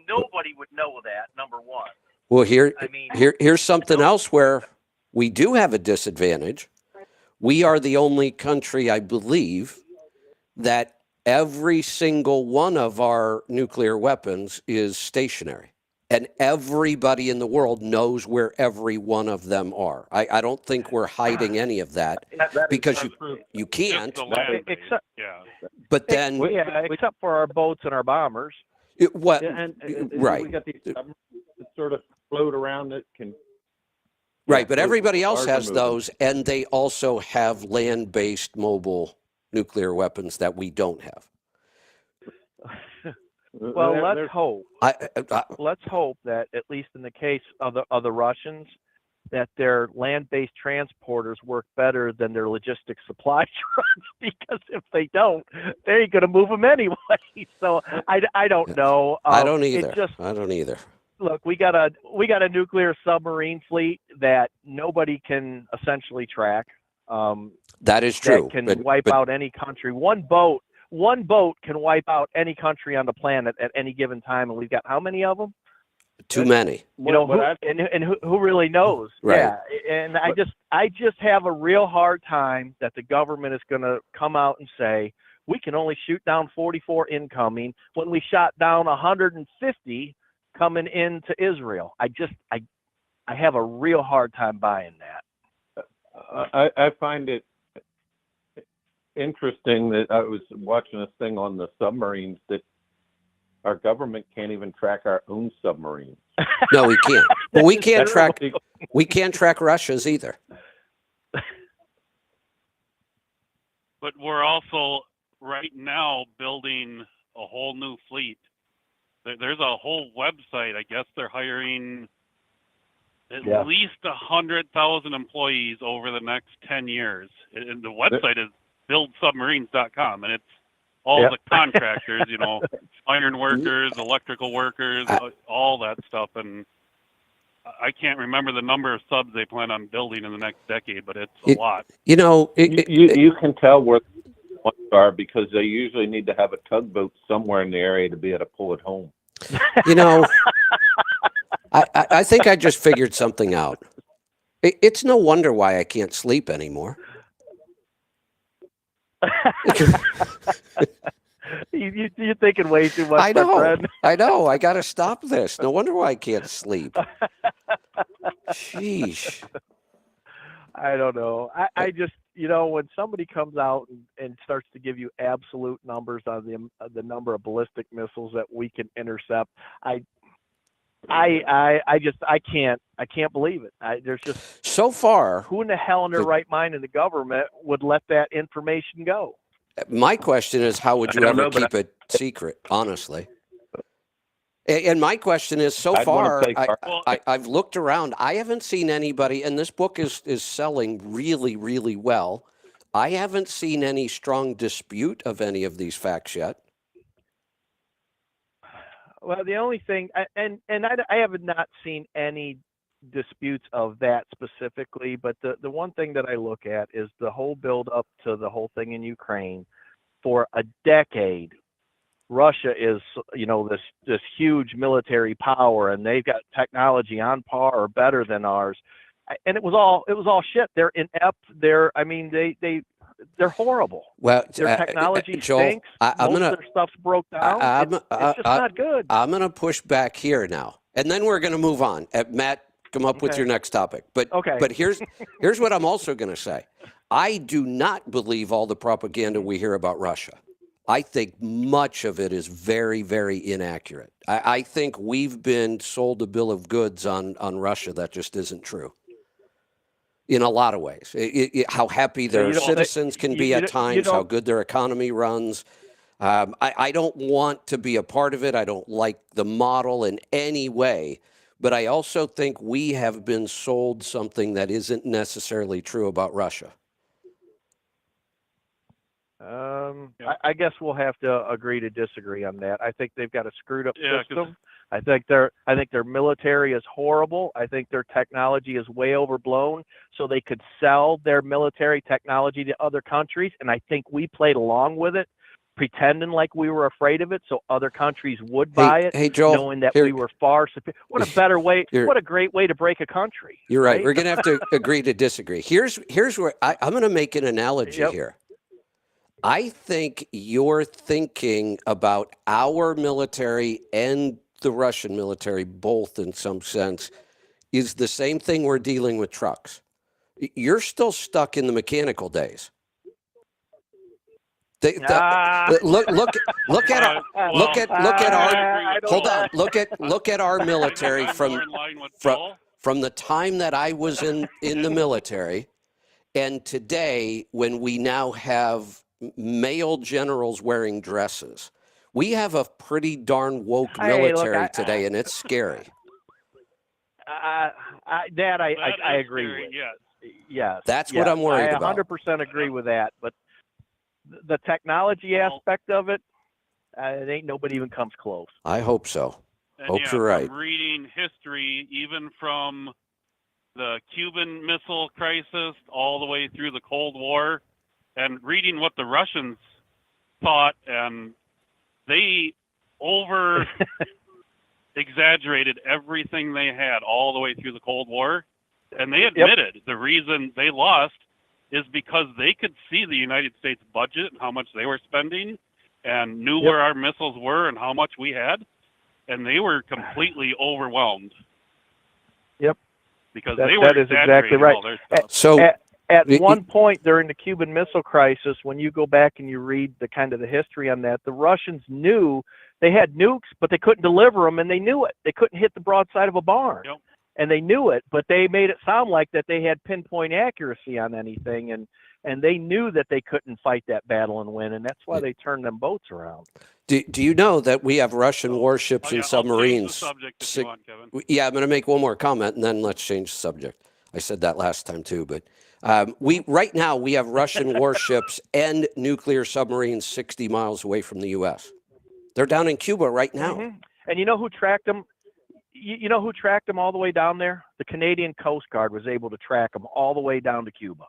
nobody would know that, number one. Well, here's something else where we do have a disadvantage. We are the only country, I believe, that every single one of our nuclear weapons is stationary. And everybody in the world knows where every one of them are. I don't think we're hiding any of that, because you can't. But then, except for our boats and our bombers. Right. We got these submarines that sort of float around that can. Right, but everybody else has those, and they also have land-based mobile nuclear weapons that we don't have. Well, let's hope. Let's hope that, at least in the case of the Russians, that their land-based transporters work better than their logistics supply trucks, because if they don't, they ain't going to move them anyway. So I don't know. I don't either. I don't either. Look, we got a nuclear submarine fleet that nobody can essentially track. That is true. That can wipe out any country. One boat can wipe out any country on the planet at any given time, and we've got how many of them? Too many. You know, who really knows? Right. Yeah, and I just have a real hard time that the government is going to come out and say we can only shoot down 44 incoming when we shot down 150 coming into Israel. I have a real hard time buying that. I find it interesting that I was watching this thing on the submarines that our government can't even track our own submarines. No, we can't. Well, we can't track Russia's either. But we're also right now building a whole new fleet. There's a whole website. I guess they're hiring at least 100,000 employees over the next 10 years. And the website is buildsubmarines.com, and it's all the contractors, you know, iron workers, electrical workers, all that stuff. And I can't remember the number of subs they plan on building in the next decade, but it's a lot. You know, you can tell where the ones are, because they usually need to have a tugboat somewhere in the area to be able to pull it home. You know, I think I just figured something out. It's no wonder why I can't sleep anymore. You're thinking way too much. I know. My friend. I know. I got to stop this. No wonder why I can't sleep. Sheesh. I don't know. I just, you know, when somebody comes out and starts to give you absolute numbers on the number of ballistic missiles that we can intercept, I can't believe it. There's just so far. Who in the hell in their right mind in the government would let that information go? My question is, how would you ever keep it secret? Honestly. And my question is, so far, I've looked around. I haven't seen anybody, and this book is selling really, really well. I haven't seen any strong dispute of any of these facts yet. Well, the only thing, and I have not seen any disputes of that specifically, but the one thing that I look at is the whole build up to the whole thing in Ukraine. For a decade, Russia is, this huge military power, and they've got technology on par or better than ours. And it was all shit. They're inept. They're horrible. Well, Their technology Joel, stinks. I'm Most gonna, of their stuff's broke down. It's just not good. I'm gonna push back here now, and then we're gonna move on. Matt, come up with your next topic. But okay. But here's what I'm also gonna say. I do not believe all the propaganda we hear about Russia. I think much of it is very, very inaccurate. I think we've been sold a bill of goods on Russia that just isn't true. In a lot of ways, how happy their citizens can be at times, how good their economy runs. I don't want to be a part of it. I don't like the model in any way. But I also think we have been sold something that isn't necessarily true about Russia. I guess we'll have to agree to disagree on that. I think they've got a screwed up system. I think their military is horrible. I think their technology is way overblown, so they could sell their military technology to other countries. And I think we played along with it, pretending like we were afraid of it, so other countries would buy it, hey, Joel, knowing that we were far superior. What a better way! What a great way to break a country. You're right. We're going to have to agree to disagree. Here's where I'm going to make an analogy here. I think you're thinking about our military and the Russian military, both in some sense, is the same thing we're dealing with trucks. You're still stuck in the mechanical days. Look at our military from the time that I was in the military, and today when we now have male generals wearing dresses. We have a pretty darn woke military today, and it's scary. I agree with. Yes. That's what I'm worried about. I 100% agree with that. But the technology aspect of it, it ain't nobody even comes close. I hope so. Hope you're right. I'm reading history, even from the Cuban Missile Crisis all the way through the Cold War, and reading what the Russians thought, and they over exaggerated everything they had all the way through the Cold War. And they admitted the reason they lost is because they could see the United States budget and how much they were spending and knew where our missiles were and how much we had. And they were completely overwhelmed. Yep. Because they were exaggerating all their stuff. So at one point during the Cuban Missile Crisis, when you go back and you read the history on that, the Russians knew they had nukes, but they couldn't deliver them, and they knew it. They couldn't hit the broadside of a barn, and they knew it. But they made it sound like that they had pinpoint accuracy on anything, and they knew that they couldn't fight that battle and win, and that's why they turned them boats around. Do you know that we have Russian warships and submarines? I'll change the subject if you want, Kevin. Yeah, I'm going to make one more comment, and then let's change the subject. I said that last time too, but right now we have Russian warships and nuclear submarines 60 miles away from the U.S. They're down in Cuba right now. Mm-hmm. And you know who tracked them? You know who tracked them all the way down there? The Canadian Coast Guard was able to track them all the way down to Cuba.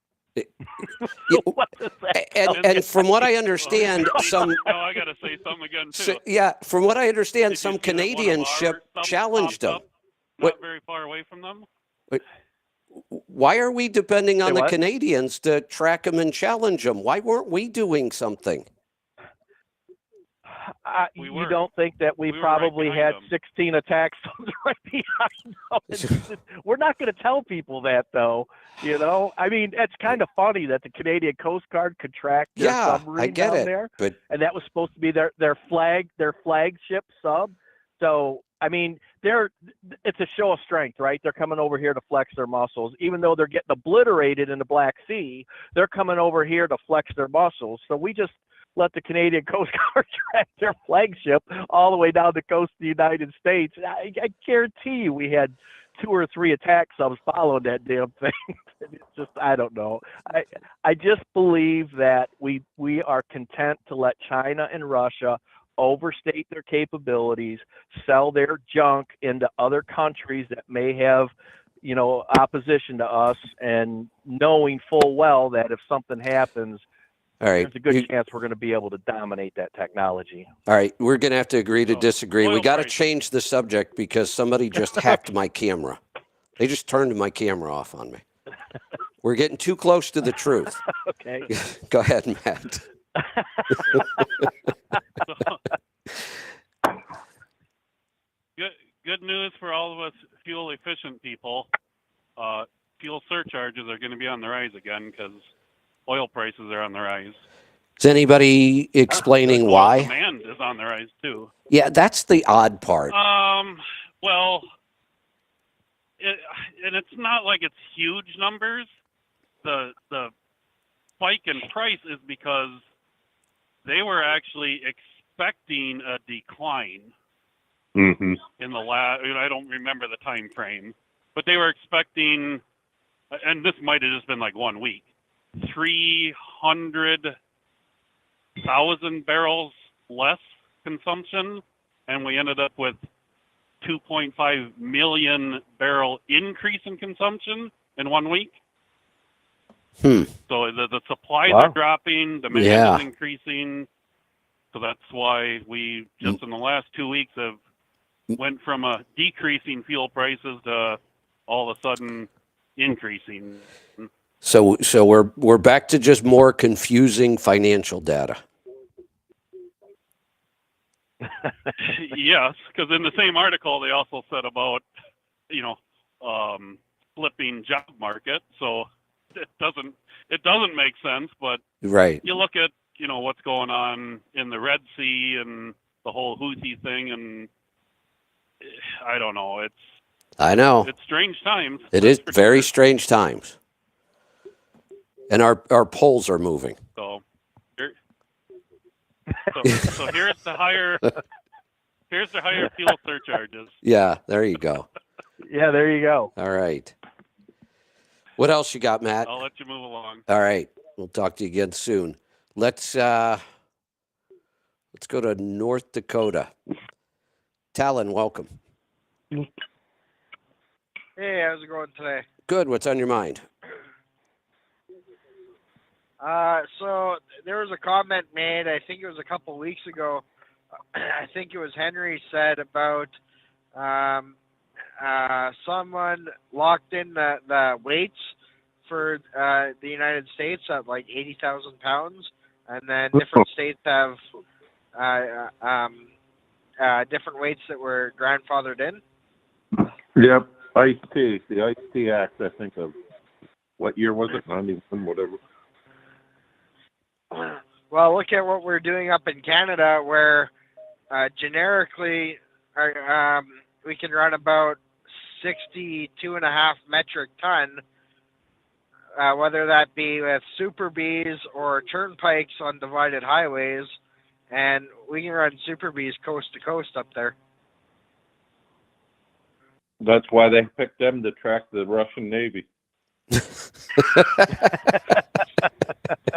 And from what I understand, I got to say something again too. From what I understand, some Canadian ship challenged them. Not very far away from them. Why are we depending on the Canadians to track them and challenge them? Why weren't we doing something? You don't think that we probably had 16 attack subs right behind them? We're not going to tell people that, though. You know, I mean, it's kind of funny that the Canadian Coast Guard could track their submarine down there, and that was supposed to be their flagship sub. So, I mean, it's a show of strength, right? They're coming over here to flex their muscles, even though they're getting obliterated in the Black Sea. They're coming over here to flex their muscles. So we just let the Canadian Coast Guard track their flagship all the way down the coast of the United States. I guarantee you we had 2 or 3 attack subs following that damn thing. It's just, I don't know. I just believe that we are content to let China and Russia overstate their capabilities, sell their junk into other countries that may have, opposition to us, and knowing full well that if something happens, All right. There's a good chance we're going to be able to dominate that technology. All right. We're going to have to agree to disagree. We got to prices. change the subject because somebody just hacked my camera. They just turned my camera off on me. We're getting too close to the truth. Okay. Go ahead, Matt. Good news for all of us fuel efficient people. Fuel surcharges are going to be on the rise again because oil prices are on the rise. Is anybody explaining Oil why? demand is on the rise too. Yeah, that's the odd part. Well, and it's not like it's huge numbers. The spike in price is because they were actually expecting a decline in the last. I don't remember the time frame, but they were expecting, and this might have just been like 1 week, 300,000 barrels less consumption, and we ended up with 2.5 million barrel increase in consumption in 1 week. So the supplies are dropping, demand is increasing. So that's why we just in the last 2 weeks have went from a decreasing fuel prices to all of a sudden increasing. So we're back to just more confusing financial data. Yes, because in the same article they also said about flipping job market. So it doesn't make sense. But right, you look at what's going on in the Red Sea and the whole Houthi thing, and I don't know. It's strange times. It is very strange times, and our polls are moving. So here's the higher fuel surcharges. Yeah, there you go. Yeah, there you go. All right. What else you got, Matt? I'll let you move along. All right. We'll talk to you again soon. Let's go to North Dakota. Talon, welcome. Hey, how's it going today? Good. What's on your mind? So there was a comment made, I think it was a couple weeks ago. I think it was Henry said about someone locked in the weights for the United States at like 80,000 pounds, and then different states have different weights that were grandfathered in. Yep, ICE-T, the ICE-T Act, I think of. What year was it? 91, whatever. Well, look at what we're doing up in Canada, where generically we can run about 62.5 metric ton, whether that be with Super Bs or turnpikes on divided highways, and we can run Super Bs coast to coast up there. That's why they picked them to track the Russian Navy.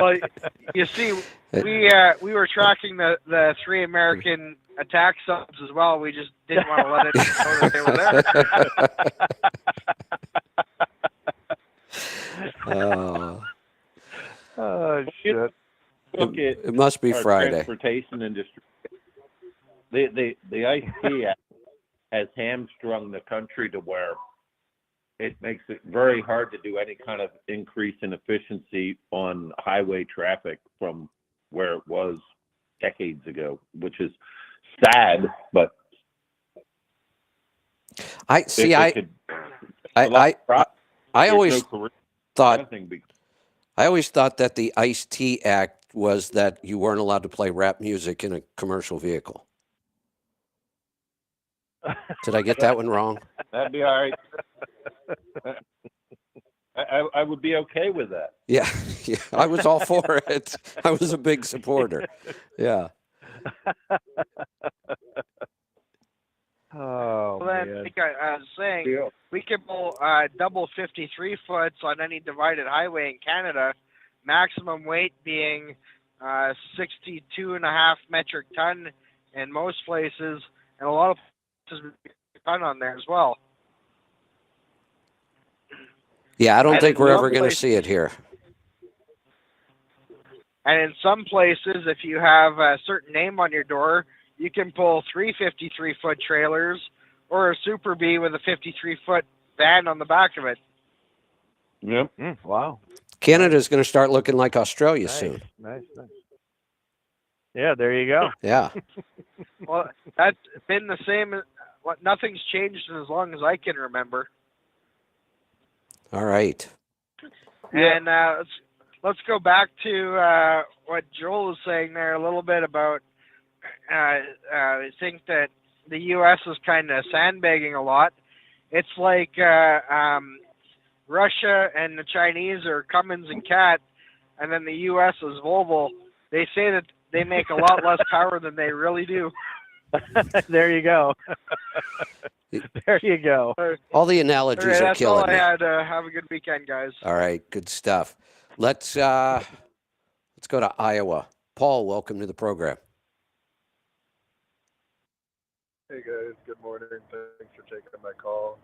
Well, you see, we were tracking the 3 American attack subs as well. We just didn't want to let it know that they were there. Oh shit! Look at It must be our Friday. Transportation industry. The ICE Act has hamstrung the country to where it makes it very hard to do any kind of increase in efficiency on highway traffic from where it was decades ago, which is sad, but I always thought that the ICE-T Act was that you weren't allowed to play rap music in a commercial vehicle. Did I get that one wrong? That'd be all right. I would be okay with that. Yeah, I was all for it. I was a big supporter. Yeah. Oh, Well, then, man. like I was saying, we could pull double 53 foots on any divided highway in Canada, maximum weight being 62.5 metric ton in most places, and a lot of places ton on there as well. Yeah, I don't think we're ever going to see it here. And in some places, if you have a certain name on your door, you can pull 3 53-foot trailers or a Super B with a 53-foot van on the back of it. Yep. Wow. Canada's going to start looking like Australia soon. Nice. Yeah, there you go. Yeah. Well, that's been the same. Nothing's changed as long as I can remember. All right. And let's go back to what Joel was saying there a little bit about. I think that the U.S. is kind of sandbagging a lot. It's like Russia and the Chinese are Cummins and Cat, and then the U.S. is Volvo. They say that they make a lot less power than they really do. There you go. There you go. All the analogies All right, are killing that's all I me. had. Have a good weekend, guys. All right, good stuff. Let's go to Iowa. Paul, welcome to the program. Hey guys, good morning. Thanks for taking my call.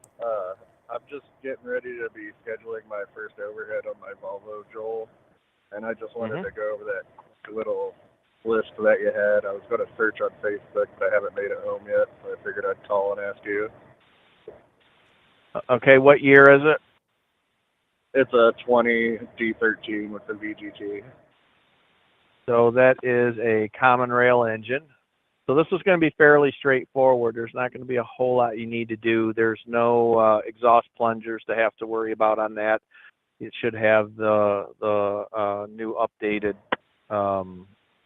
I'm just getting ready to be scheduling my first overhead on my Volvo, Joel, and I just wanted to go over that little list that you had. I was going to search on Facebook, but I haven't made it home yet, so I figured I'd call and ask you. Okay, what year is it? It's a 20 D13 with the VGT. So that is a common rail engine. So this is going to be fairly straightforward. There's not going to be a whole lot you need to do. There's no exhaust plungers to have to worry about on that. It should have the new updated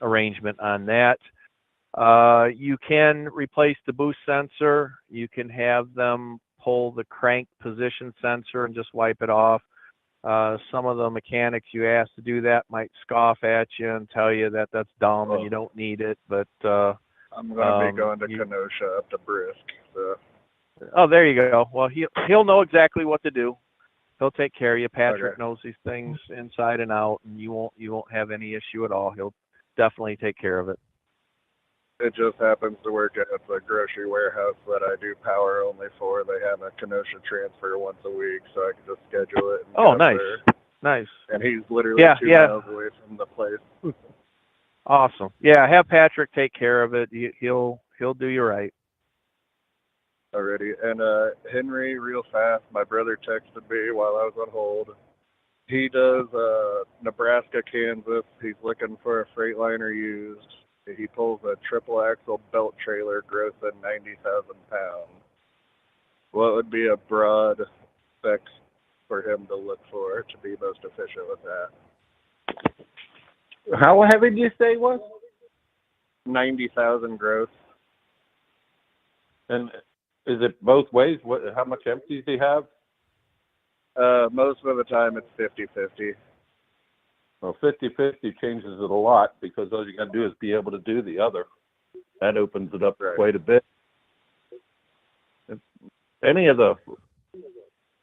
arrangement on that. You can replace the boost sensor. You can have them pull the crank position sensor and just wipe it off. Some of the mechanics you ask to do that might scoff at you and tell you that that's dumb and you don't need it, but I'm going to be going to Kenosha up to Brisk. So. Oh, there you go. Well, he'll know exactly what to do. He'll take care of you. Patrick knows these things inside and out, and you won't have any issue at all. He'll definitely take care of it. It just happens to work at the grocery warehouse that I do power only for. They have a Kenosha transfer once a week, so I can just schedule it. Oh, nice. Nice. And he's literally 2 miles away from the place. Awesome. Yeah, have Patrick take care of it. He'll do you right. Alrighty. And Henry, real fast, my brother texted me while I was on hold. He does Nebraska, Kansas. He's looking for a Freightliner used. He pulls a triple axle belt trailer grossing 90,000 pounds. What would be a broad spec for him to look for to be most efficient with that? How heavy did you say it was? 90,000 gross. And is it both ways? How much empties do you have? Most of the time it's 50-50. Well, 50-50 changes it a lot because all you got to do is be able to do the other. That opens it up quite a bit. If any of the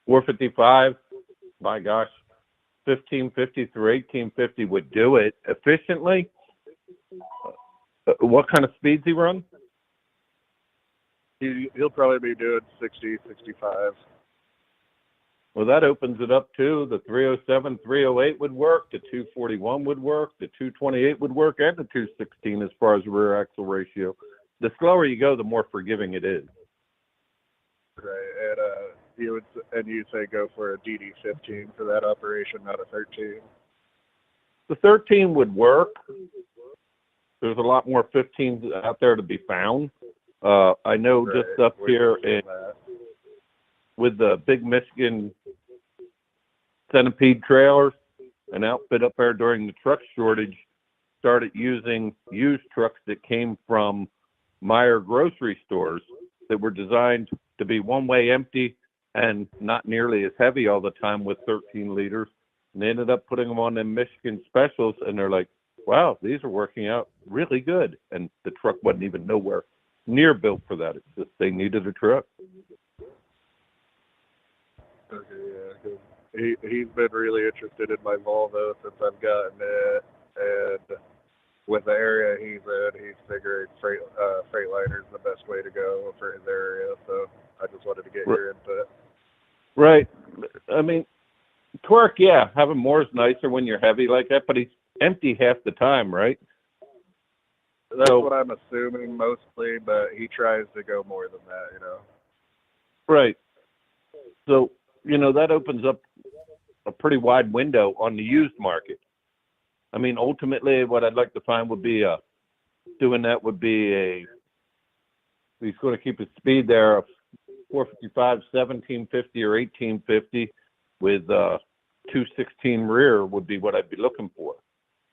455, my gosh, 1550 through 1850 would do it efficiently. What kind of speeds he run? He'll probably be doing 60, 65. Well, that opens it up too. The 307, 308 would work. The 241 would work. The 228 would work, and the 216 as far as rear axle ratio. The slower you go, the more forgiving it is. Right, and you say go for a DD15 for that operation, not a 13. The 13 would work. There's a lot more 15s out there to be found. I know just up here with the big Michigan Centipede trailers, an outfit up there during the truck shortage started using used trucks that came from Meyer grocery stores that were designed to be one-way empty and not nearly as heavy all the time with 13 liters. And they ended up putting them on them Michigan specials, and they're like, wow, these are working out really good. And the truck wasn't even nowhere near built for that. It's just they needed a truck. Okay, yeah, he's been really interested in my Volvo since I've gotten it, and with the area he's in, he's figuring Freightliner's the best way to go for his area, so I just wanted to get your input. Right. I mean, torque, yeah, having more is nicer when you're heavy like that, but empty half the time, right? That's what I'm assuming mostly, but he tries to go more than that, you know. Right. So, you know, that opens up a pretty wide window on the used market. I mean, ultimately, what I'd like to find would be doing that would be he's going to keep his speed there of 455, 1750, or 1850 with 216 rear would be what I'd be looking for.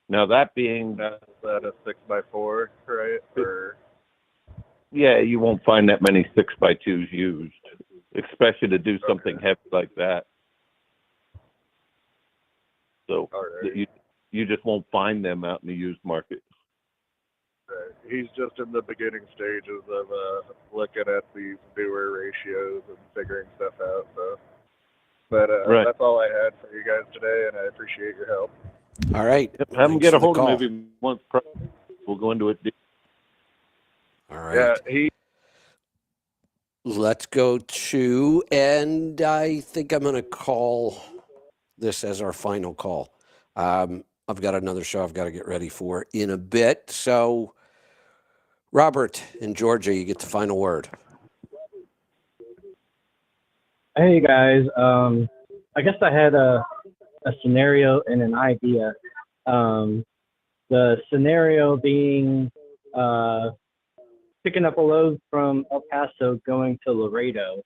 Now, that being that's at a 6x4, right? Or yeah, you won't find that many 6x2s used, especially to do something heavy like that. So you just won't find them out in the used market. Right. He's just in the beginning stages of looking at these newer ratios and figuring stuff out. So, but that's all I had for you guys today, and I appreciate your help. All right. Yep, have him get a hold of me maybe once. We'll go into it. All right. Yeah, Let's go to, and I think I'm going to call this as our final call. I've got another show I've got to get ready for in a bit. So, Robert in Georgia, you get the final word. Hey guys, I guess I had a scenario and an idea. The scenario being picking up a load from El Paso going to Laredo.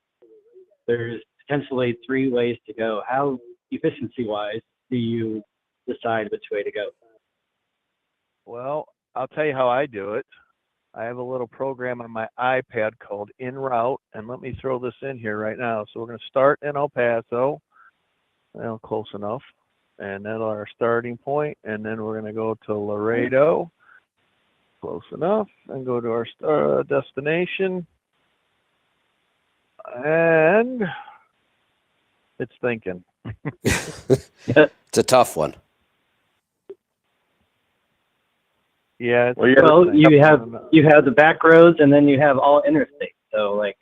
There's potentially 3 ways to go. How efficiency-wise do you decide which way to go? Well, I'll tell you how I do it. I have a little program on my iPad called En Route, and let me throw this in here right now. So we're going to start in El Paso, well, close enough, and that's our starting point, and then we're going to go to Laredo, close enough, and go to our destination, and it's thinking. It's a tough one. Yeah. Well, you have the back roads, and then you have all interstate. So, like,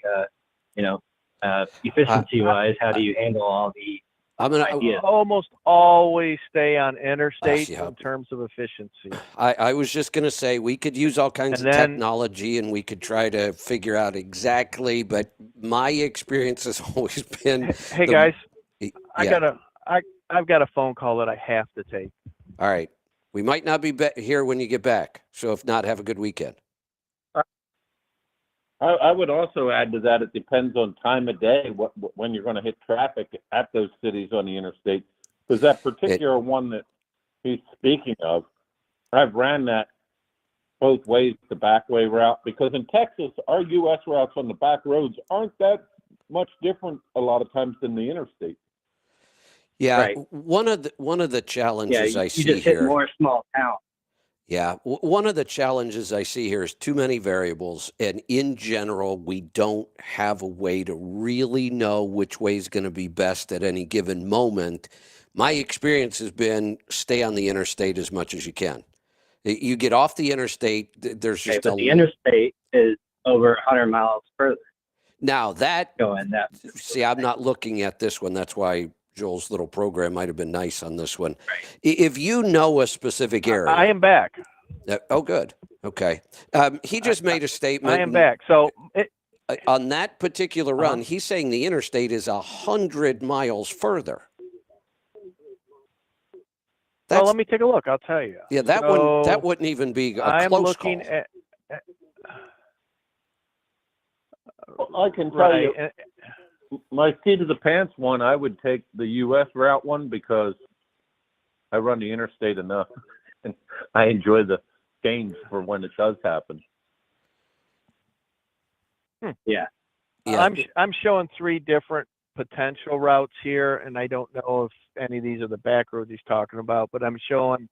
efficiency-wise, how do you handle all the ideas? Almost always stay on interstate in terms of efficiency. I was just going to say we could use all kinds of technology, and we could try to figure out exactly. But my experience has always been. Hey guys, I've got a phone call that I have to take. All right. We might not be here when you get back. So if not, have a good weekend. I would also add to that, it depends on time of day, when you're going to hit traffic at those cities on the interstate. Because that particular one that he's speaking of, I've ran that both ways, the back way route. Because in Texas, our U.S. routes on the back roads aren't that much different a lot of times than the interstate. Yeah, right. One of the challenges I see you just here. hit more small towns. Yeah, one of the challenges I see here is too many variables, and in general, we don't have a way to really know which way is going to be best at any given moment. My experience has been stay on the interstate as much as you can. You get off the interstate, there's just but the interstate is over 100 miles further. Now that going that. See, I'm not looking at this one. That's why Joel's little program might have been nice on this one. Right. If you know a specific area. I am back. Oh, good. Okay. He just made a statement. I am back. So on that particular run, he's saying the interstate is 100 miles further. Well, let me take a look. I'll tell you. Yeah, that wouldn't even be a close call. I can tell you. My seat of the pants one, I would take the U.S. route one because I run the interstate enough, and I enjoy the change for when it does happen. Yeah. I'm showing 3 different potential routes here, and I don't know if any of these are the back roads he's talking about, but I'm showing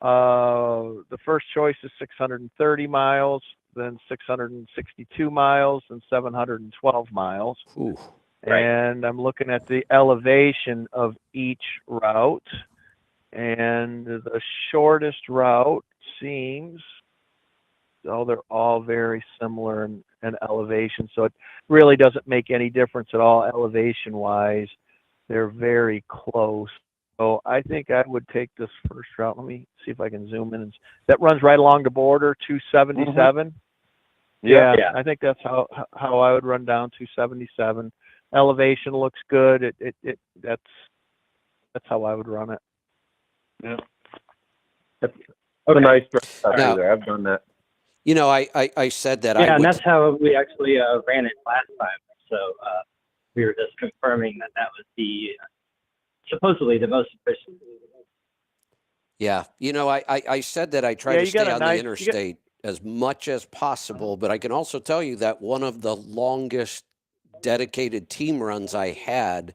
the first choice is 630 miles, then 662 miles, and 712 miles. Ooh. And I'm looking at the elevation of each route, and the shortest route seems, they're all very similar in elevation, so it really doesn't make any difference at all elevation-wise. They're very close. So I think I would take this first route. Let me see if I can zoom in. That runs right along the border, 277. Yeah, I think that's how I would run down 277. Elevation looks good. That's how I would run it. Yeah. That's a nice drive Now, there. I've done that. You know, I said that. Yeah, and that's how we actually ran it last time. So we were just confirming that was the supposedly the most efficient. Yeah, you know, I said that I try to stay on the interstate as much as possible, but I can also tell you that one of the longest dedicated team runs I had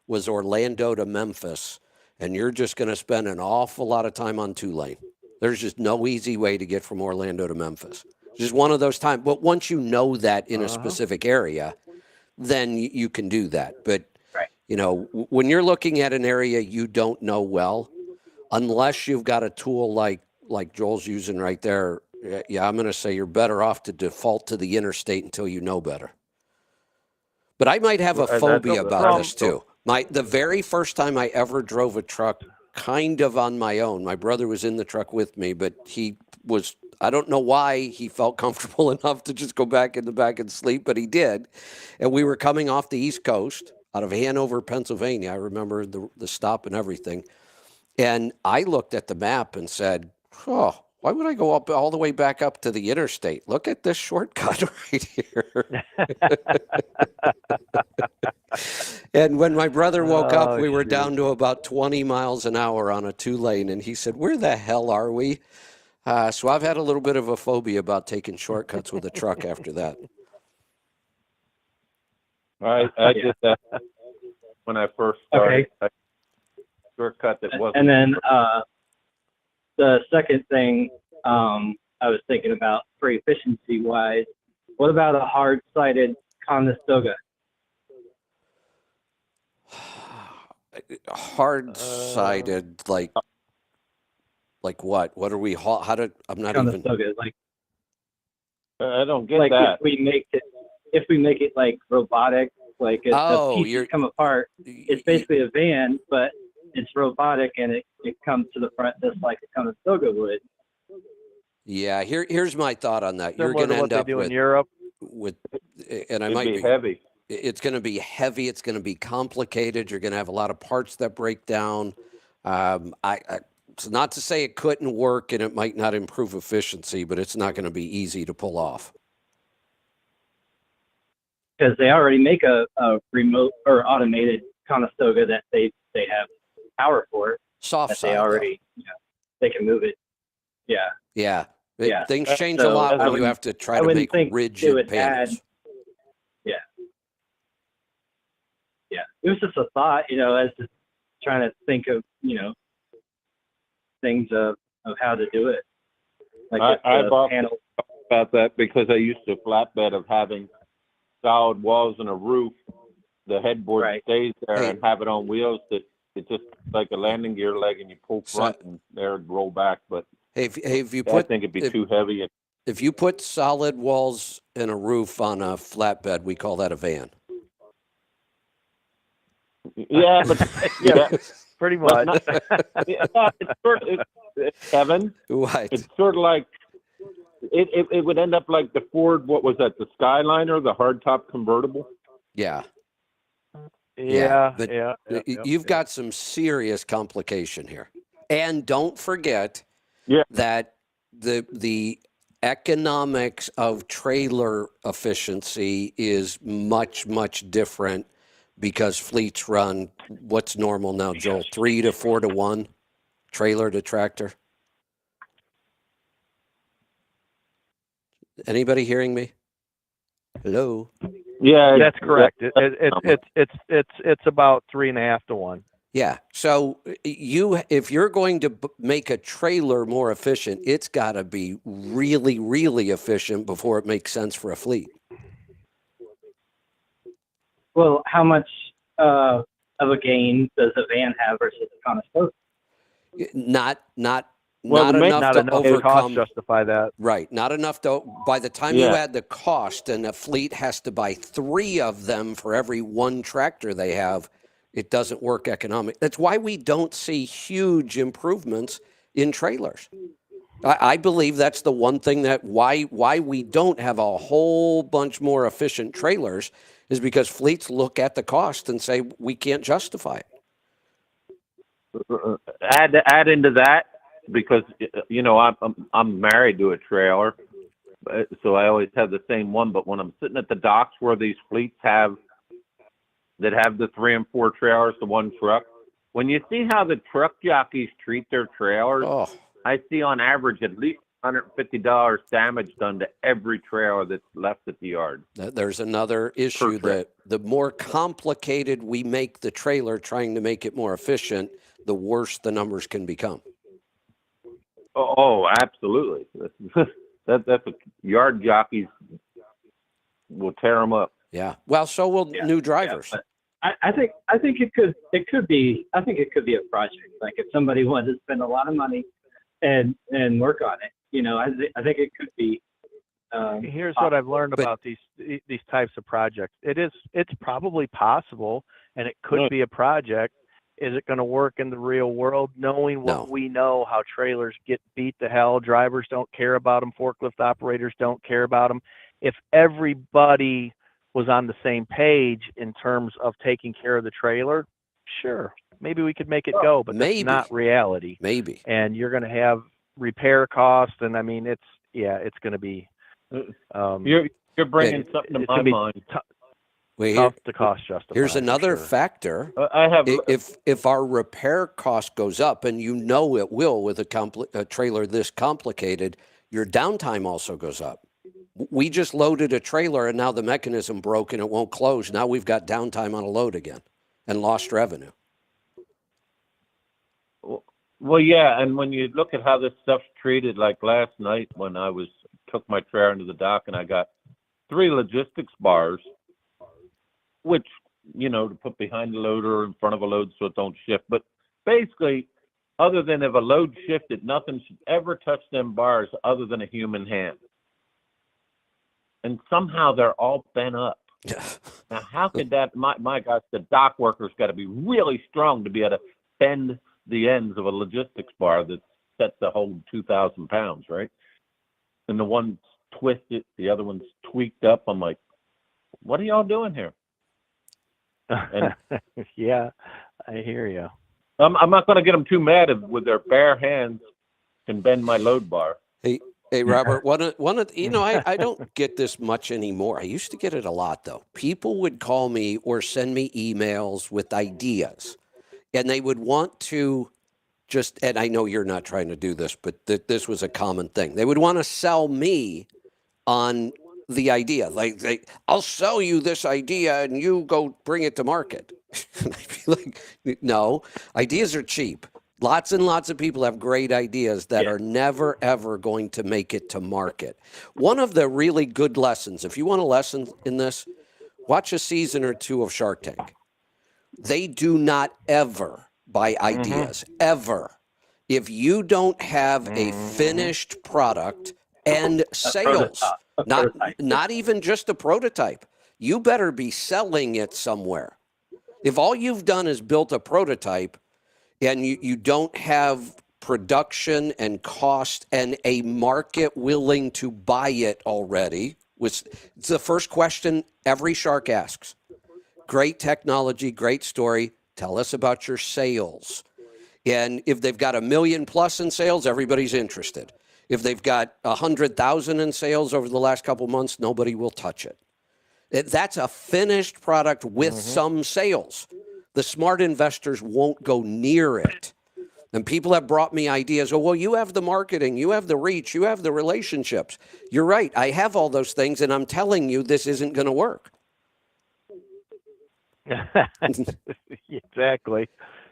was Orlando to Memphis, and you're just going to spend an awful lot of time on 2-lane. There's just no easy way to get from Orlando to Memphis. Just one of those times. But once you know that in a specific area, then you can do that. But, you know, when you're looking at an area you don't know well, unless you've got a tool like Joel's using right there, yeah, I'm going to say you're better off to default to the interstate until you know better. But I might have a phobia about this too. The very first time I ever drove a truck kind of on my own, my brother was in the truck with me, but I don't know why he felt comfortable enough to just go back in the back and sleep, but he did. And we were coming off the East Coast out of Hanover, Pennsylvania. I remember the stop and everything. And I looked at the map and said, oh, why would I go up all the way back up to the interstate? Look at this shortcut right here. And when my brother woke up, we were down to about 20 miles an hour on a 2-lane. And he said, where the hell are we? So I've had a little bit of a phobia about taking shortcuts with a truck after that. I did that when I first started. Okay. Shortcut that wasn't. And then the second thing I was thinking about for efficiency wise, what about a hard-sided Conestoga? Hard-sided, like what? What are we? How did? I'm not Conestoga, even. like. I don't get like that. If we make it like robotic, like the pieces come apart, it's basically a van, but it's robotic and it comes to the front just like a Conestoga would. Yeah, here's my thought on that. Similar You're going to end up in Europe. And I might be heavy. It's going to be heavy. It's going to be complicated. You're going to have a lot of parts that break down. It's not to say it couldn't work and it might not improve efficiency, but it's not going to be easy to pull off. Because they already make a remote or automated Conestoga that they have power for. Soft side. They already, they can move it. Yeah. Yeah. Things change a lot when you have to try to make rigid panels. Yeah. It was just a thought, as just trying to think of, things of how to do it. Like I've often thought about that because I used to flatbed of having solid walls and a roof. The headboard stays there and have it on wheels that it's just like a landing gear leg and you pull front and there and roll back. But if you I think it'd be too heavy. If you put solid walls and a roof on a flatbed, we call that a van. Yeah, but pretty much. Kevin, what? It's sort of like it would end up like the Ford. What was that? The Skyliner, the hardtop convertible. Yeah. Yeah. You've got some serious complication here, and don't forget that the economics of trailer efficiency is much, much different because fleets run what's normal now, Joel, 3 to 4 to 1 trailer to tractor. Anybody hearing me? Hello. Yeah, that's correct. It's about 3.5 to 1. Yeah. So if you're going to make a trailer more efficient, it's got to be really, really efficient before it makes sense for a fleet. Well, how much of a gain does a van have versus a Conestoga? Not enough to overcome cost justify that. Right. Not enough to. By the time you add the cost, and a fleet has to buy 3 of them for every 1 tractor they have, It doesn't work economic. That's why we don't see huge improvements in trailers. I believe that's the one thing that why we don't have a whole bunch more efficient trailers is because fleets look at the cost and say we can't justify it. Add into that, because I'm married to a trailer, so I always have the same one. But when I'm sitting at the docks where these fleets have the 3 and 4 trailers to one truck, when you see how the truck jockeys treat their trailers, I see on average at least $150 damage done to every trailer that's left at the yard. There's another issue that the more complicated we make the trailer trying to make it more efficient, the worse the numbers can become. Oh, absolutely. That's a yard jockeys will tear them up. Yeah. Well, so will new drivers. Yeah, I think it could be a project. Like if somebody wanted to spend a lot of money and work on it, I think it could be. Here's what I've learned about these types of projects. It's probably possible, and it could be a project. Is it going to work in the real world? Knowing what we know, how trailers get beat to hell, drivers don't care about them, forklift operators don't care about them. If everybody was on the same page in terms of taking care of the trailer, sure, maybe we could make it go, but that's not reality. Maybe. And you're going to have repair costs, and I mean, it's going to be. You're bringing something to my mind. Tough to cost justify. Here's another factor. I have if our repair cost goes up, and it will with a trailer this complicated, your downtime also goes up. We just loaded a trailer, and now the mechanism broke and it won't close. Now we've got downtime on a load again and lost revenue. Well, yeah, and when you look at how this stuff's treated, like last night when I took my trailer into the dock and I got 3 logistics bars, which, to put behind the loader or in front of a load so it don't shift. But basically, other than if a load shifted, nothing should ever touch them bars other than a human hand. And somehow they're all bent up. Now, how could that, my gosh, the dock worker's got to be really strong to be able to bend the ends of a logistics bar that's set to hold 2,000 pounds, right? And the one's twisted, the other one's tweaked up. I'm like, what are y'all doing here? And yeah, I hear you. I'm not going to get them too mad if with their bare hands can bend my load bar. Hey, Robert, I don't get this much anymore. I used to get it a lot, though. People would call me or send me emails with ideas, and they would want to and I know you're not trying to do this, but this was a common thing. They would want to sell me on the idea. Like, I'll sell you this idea and you go bring it to market. And I'd be like, no, ideas are cheap. Lots and lots of people have great ideas that are never, ever going to make it to market. One of the really good lessons, if you want a lesson in this, watch a season or 2 of Shark Tank. They do not ever buy ideas, ever. If you don't have a finished product and sales, not even just a prototype, you better be selling it somewhere. If all you've done is built a prototype and you don't have production and cost and a market willing to buy it already, it's the first question every shark asks. Great technology, great story. Tell us about your sales. And if they've got $1 million+ in sales, everybody's interested. If they've got 100,000 in sales over the last couple months, nobody will touch it. That's a finished product with some sales. The smart investors won't go near it. And people have brought me ideas. Oh, well, you have the marketing, you have the reach, you have the relationships. You're right. I have all those things, and I'm telling you this isn't going to work. Exactly.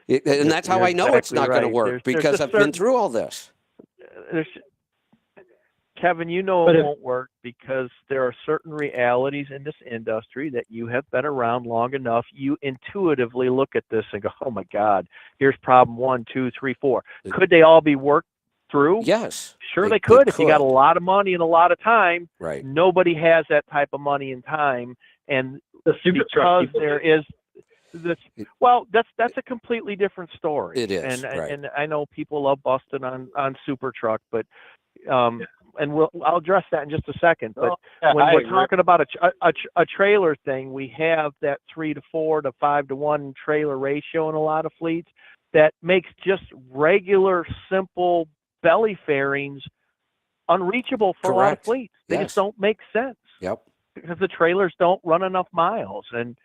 And that's how I know it's not going to work, because I've been through all this. Kevin, it won't work because there are certain realities in this industry that you have been around long enough. You intuitively look at this and go, oh, my God, here's problem 1, 2, 3, 4. Could they all be worked through? Yes. Sure, they could if you got a lot of money and a lot of time. Right. Nobody has that type of money and time. And the super because there is Well, that's a completely different story. It is, and right. and I know people love busting on Super Truck, but and I'll address that in just a second. But when we're talking about a trailer thing, we have that 3-to-4 to 5-to-1 trailer ratio in a lot of fleets that makes just regular simple belly fairings unreachable for a lot of fleets. They just don't make sense. Yep. Because the trailers don't run enough miles. And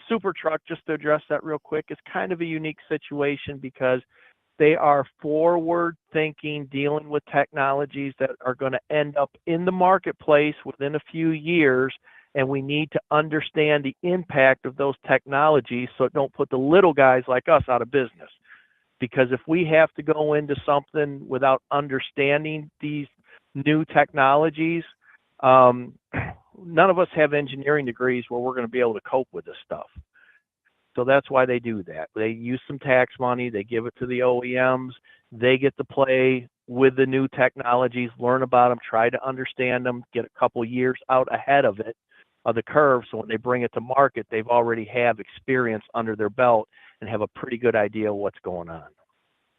Super Truck, just to address that real quick, is kind of a unique situation because they are forward thinking, dealing with technologies that are going to end up in the marketplace within a few years. And we need to understand the impact of those technologies so it don't put the little guys like us out of business. Because if we have to go into something without understanding these new technologies, none of us have engineering degrees where we're going to be able to cope with this stuff. So that's why they do that. They use some tax money, they give it to the OEMs, they get to play with the new technologies, learn about them, try to understand them, get a couple years out ahead of the curve, so when they bring it to market, they've already have experience under their belt and have a pretty good idea of what's going on.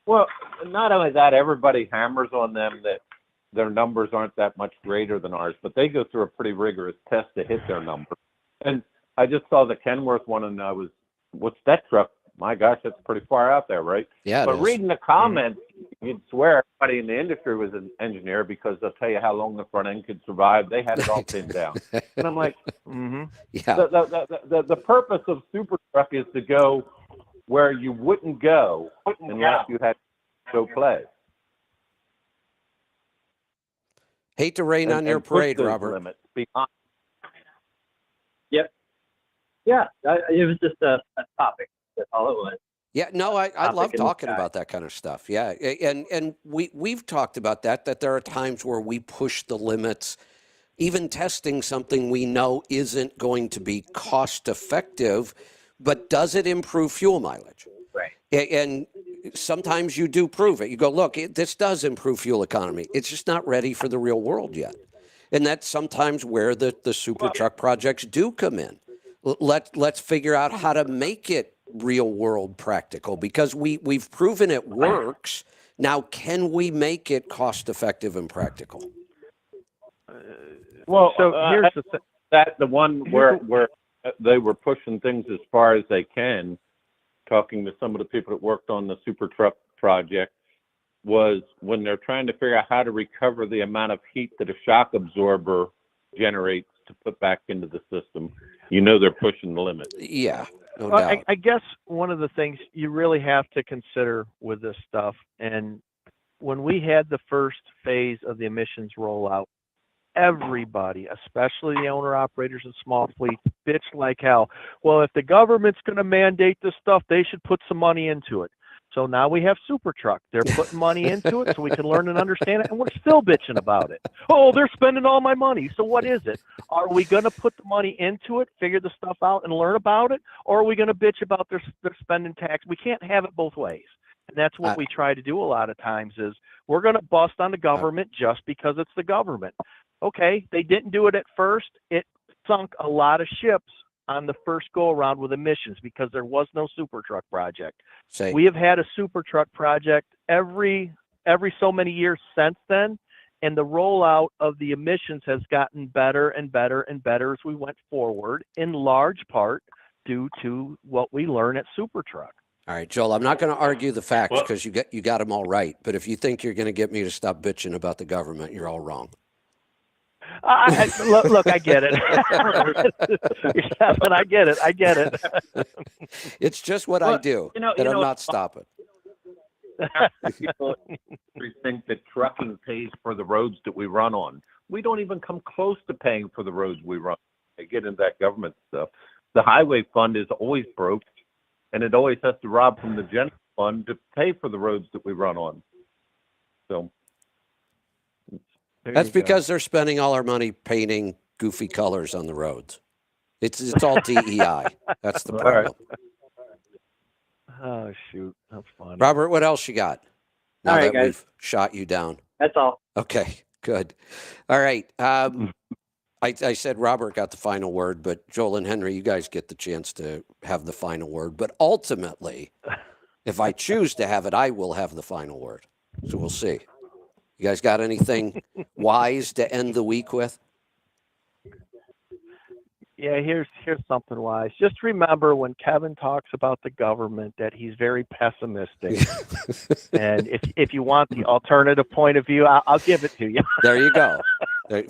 Well, not only that, everybody hammers on them that their numbers aren't that much greater than ours, but they go through a pretty rigorous test to hit their number. And I just saw the Kenworth one, and what's that truck? My gosh, that's pretty far out there, right? Yeah, but reading the comments, you'd swear everybody in the industry was an engineer because they'll tell you how long the front end could survive. They had it all pinned down. And I'm like, yeah. The purpose of Super Truck is to go where you wouldn't go unless you had to go play. Hate to rain on your parade, Robert. Limits beyond. Yep. Yeah, it was just a topic. That's all it was. Yeah, no, I love talking about that kind of stuff. Yeah, and we've talked about that there are times where we push the limits, even testing something we know isn't going to be cost effective, but does it improve fuel mileage? Right. And sometimes you do prove it. You go, look, this does improve fuel economy. It's just not ready for the real world yet. And that's sometimes where the Super Truck projects do come in. Let's figure out how to make it real world practical, because we've proven it works. Now, can we make it cost effective and practical? Well, so here's the one where they were pushing things as far as they can. Talking to some of the people that worked on the Super Truck project, was when they're trying to figure out how to recover the amount of heat that a shock absorber generates to put back into the system. They're pushing the limit. Yeah, no doubt. I guess one of the things you really have to consider with this stuff, and when we had the first phase of the emissions rollout, everybody, especially the owner-operators and small fleets, bitched like hell. Well, if the government's going to mandate this stuff, they should put some money into it. So now we have Super Truck. They're putting money into it so we can learn and understand it, and we're still bitching about it. Oh, they're spending all my money. So what is it? Are we going to put the money into it, figure the stuff out, and learn about it, or are we going to bitch about their spending tax? We can't have it both ways. And that's what we try to do a lot of times is we're going to bust on the government just because it's the government. Okay, they didn't do it at first. It sunk a lot of ships on the first go around with emissions because there was no Super Truck project. We have had a Super Truck project every so many years since then, and the rollout of the emissions has gotten better and better and better as we went forward, in large part due to what we learn at Super Truck. All right, Joel, I'm not going to argue the facts because you got them all right. But if you think you're going to get me to stop bitching about the government, you're all wrong. Look, I get it. Yeah, but I get it. It's just what I do, and I'm not stopping. People think that trucking pays for the roads that we run on. We don't even come close to paying for the roads we run. They get into that government stuff. The highway fund is always broke, and it always has to rob from the general fund to pay for the roads that we run on. So. That's because they're spending all our money painting goofy colors on the roads. It's all DEI. That's the problem. Oh, shoot. That's funny. Robert, what else you got? Now all right, that guys. We've shot you down. That's all. Okay, good. All right. I said Robert got the final word, but Joel and Henry, you guys get the chance to have the final word. But ultimately, if I choose to have it, I will have the final word. So we'll see. You guys got anything wise to end the week with? Yeah, here's something wise. Just remember when Kevin talks about the government that he's very pessimistic. And if you want the alternative point of view, I'll give it to you. There you go.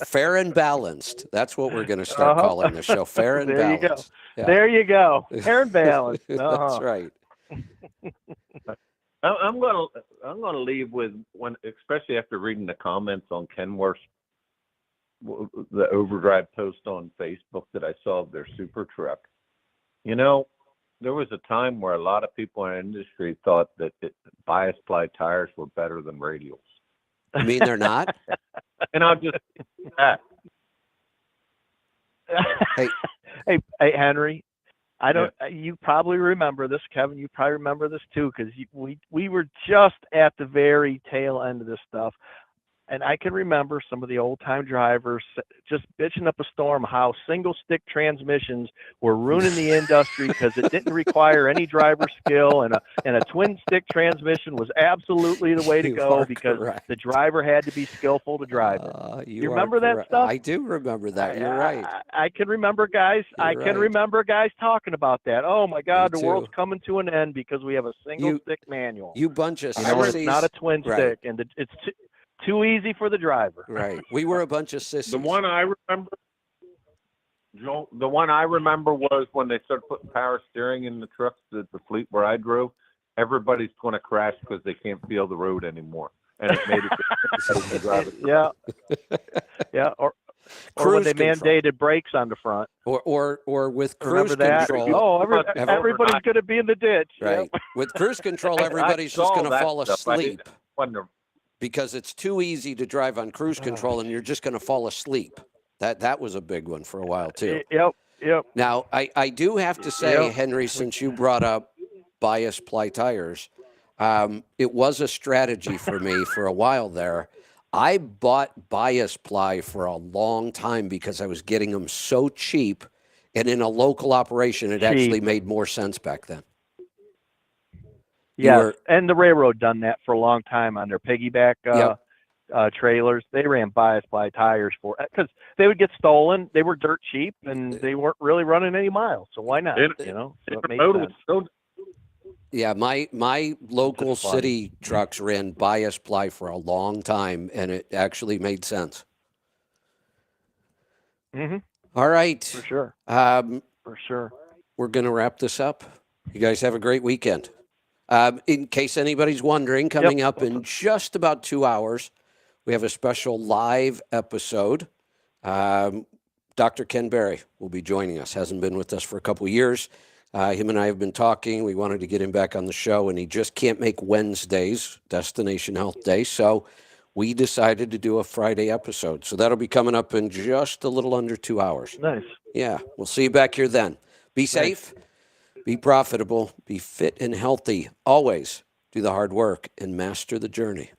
Fair and balanced. That's what we're going to start calling the show. Fair and there balanced. You go. Yeah. There you go. Fair and balanced. That's right. I'm gonna leave with one, especially after reading the comments on Kenworth's the Overdrive post on Facebook that I saw of their super truck. You know, there was a time where a lot of people in the industry thought that bias ply tires were better than radials. You mean they're not? And I'll just hey, Henry. I don't. Yeah. You probably remember this, Kevin. You probably remember this too, because we were just at the very tail end of this stuff. And I can remember some of the old-time drivers just bitching up a storm how single-stick transmissions were ruining the industry because it didn't require any driver skill, and a twin-stick transmission was absolutely the way to go because the driver had to be skillful to drive it. You remember that stuff? I do remember that. You're right. I can remember guys. Remember guys talking about that. Oh my God, the world's coming to an end because we have a single-stick manual. You bunch of sissies. It's not a twin-stick, and it's too easy for the driver. Right. We were a bunch of sissies. The one I remember, Joel, was when they started putting power steering in the trucks, the fleet where I drove. Everybody's going to crash because they can't feel the road anymore, and it made it to drive it. Yeah. Yeah. Or when they mandated brakes on the front. Or with cruise control. Oh, everybody's going to be in the ditch. Right. Yep. With cruise control, everybody's just going to fall asleep. Because it's too easy to drive on cruise control and you're just going to fall asleep. That was a big one for a while, too. Yep. Now, I do have to say, Henry, since you brought up bias ply tires, it was a strategy for me for a while there. I bought bias ply for a long time because I was getting them so cheap. And in a local operation, it actually made more sense back then. Yeah, and the railroad done that for a long time on their piggyback trailers. They ran bias ply tires because they would get stolen. They were dirt cheap, and they weren't really running any miles. So why not? So it made sense. Yeah, my local city trucks ran bias ply for a long time, and it actually made sense. Mm-hmm. All right. For sure. For sure. We're going to wrap this up. You guys have a great weekend. In case anybody's wondering, coming up in just about 2 hours, we have a special live episode. Dr. Ken Berry will be joining us. Hasn't been with us for a couple of years. Him and I have been talking. We wanted to get him back on the show, and he just can't make Wednesdays, Destination Health Day. So we decided to do a Friday episode. So that'll be coming up in just a little under 2 hours. Nice. Yeah, we'll see you back here then. Be safe. Nice. Be profitable, be fit and healthy. Always do the hard work and master the journey.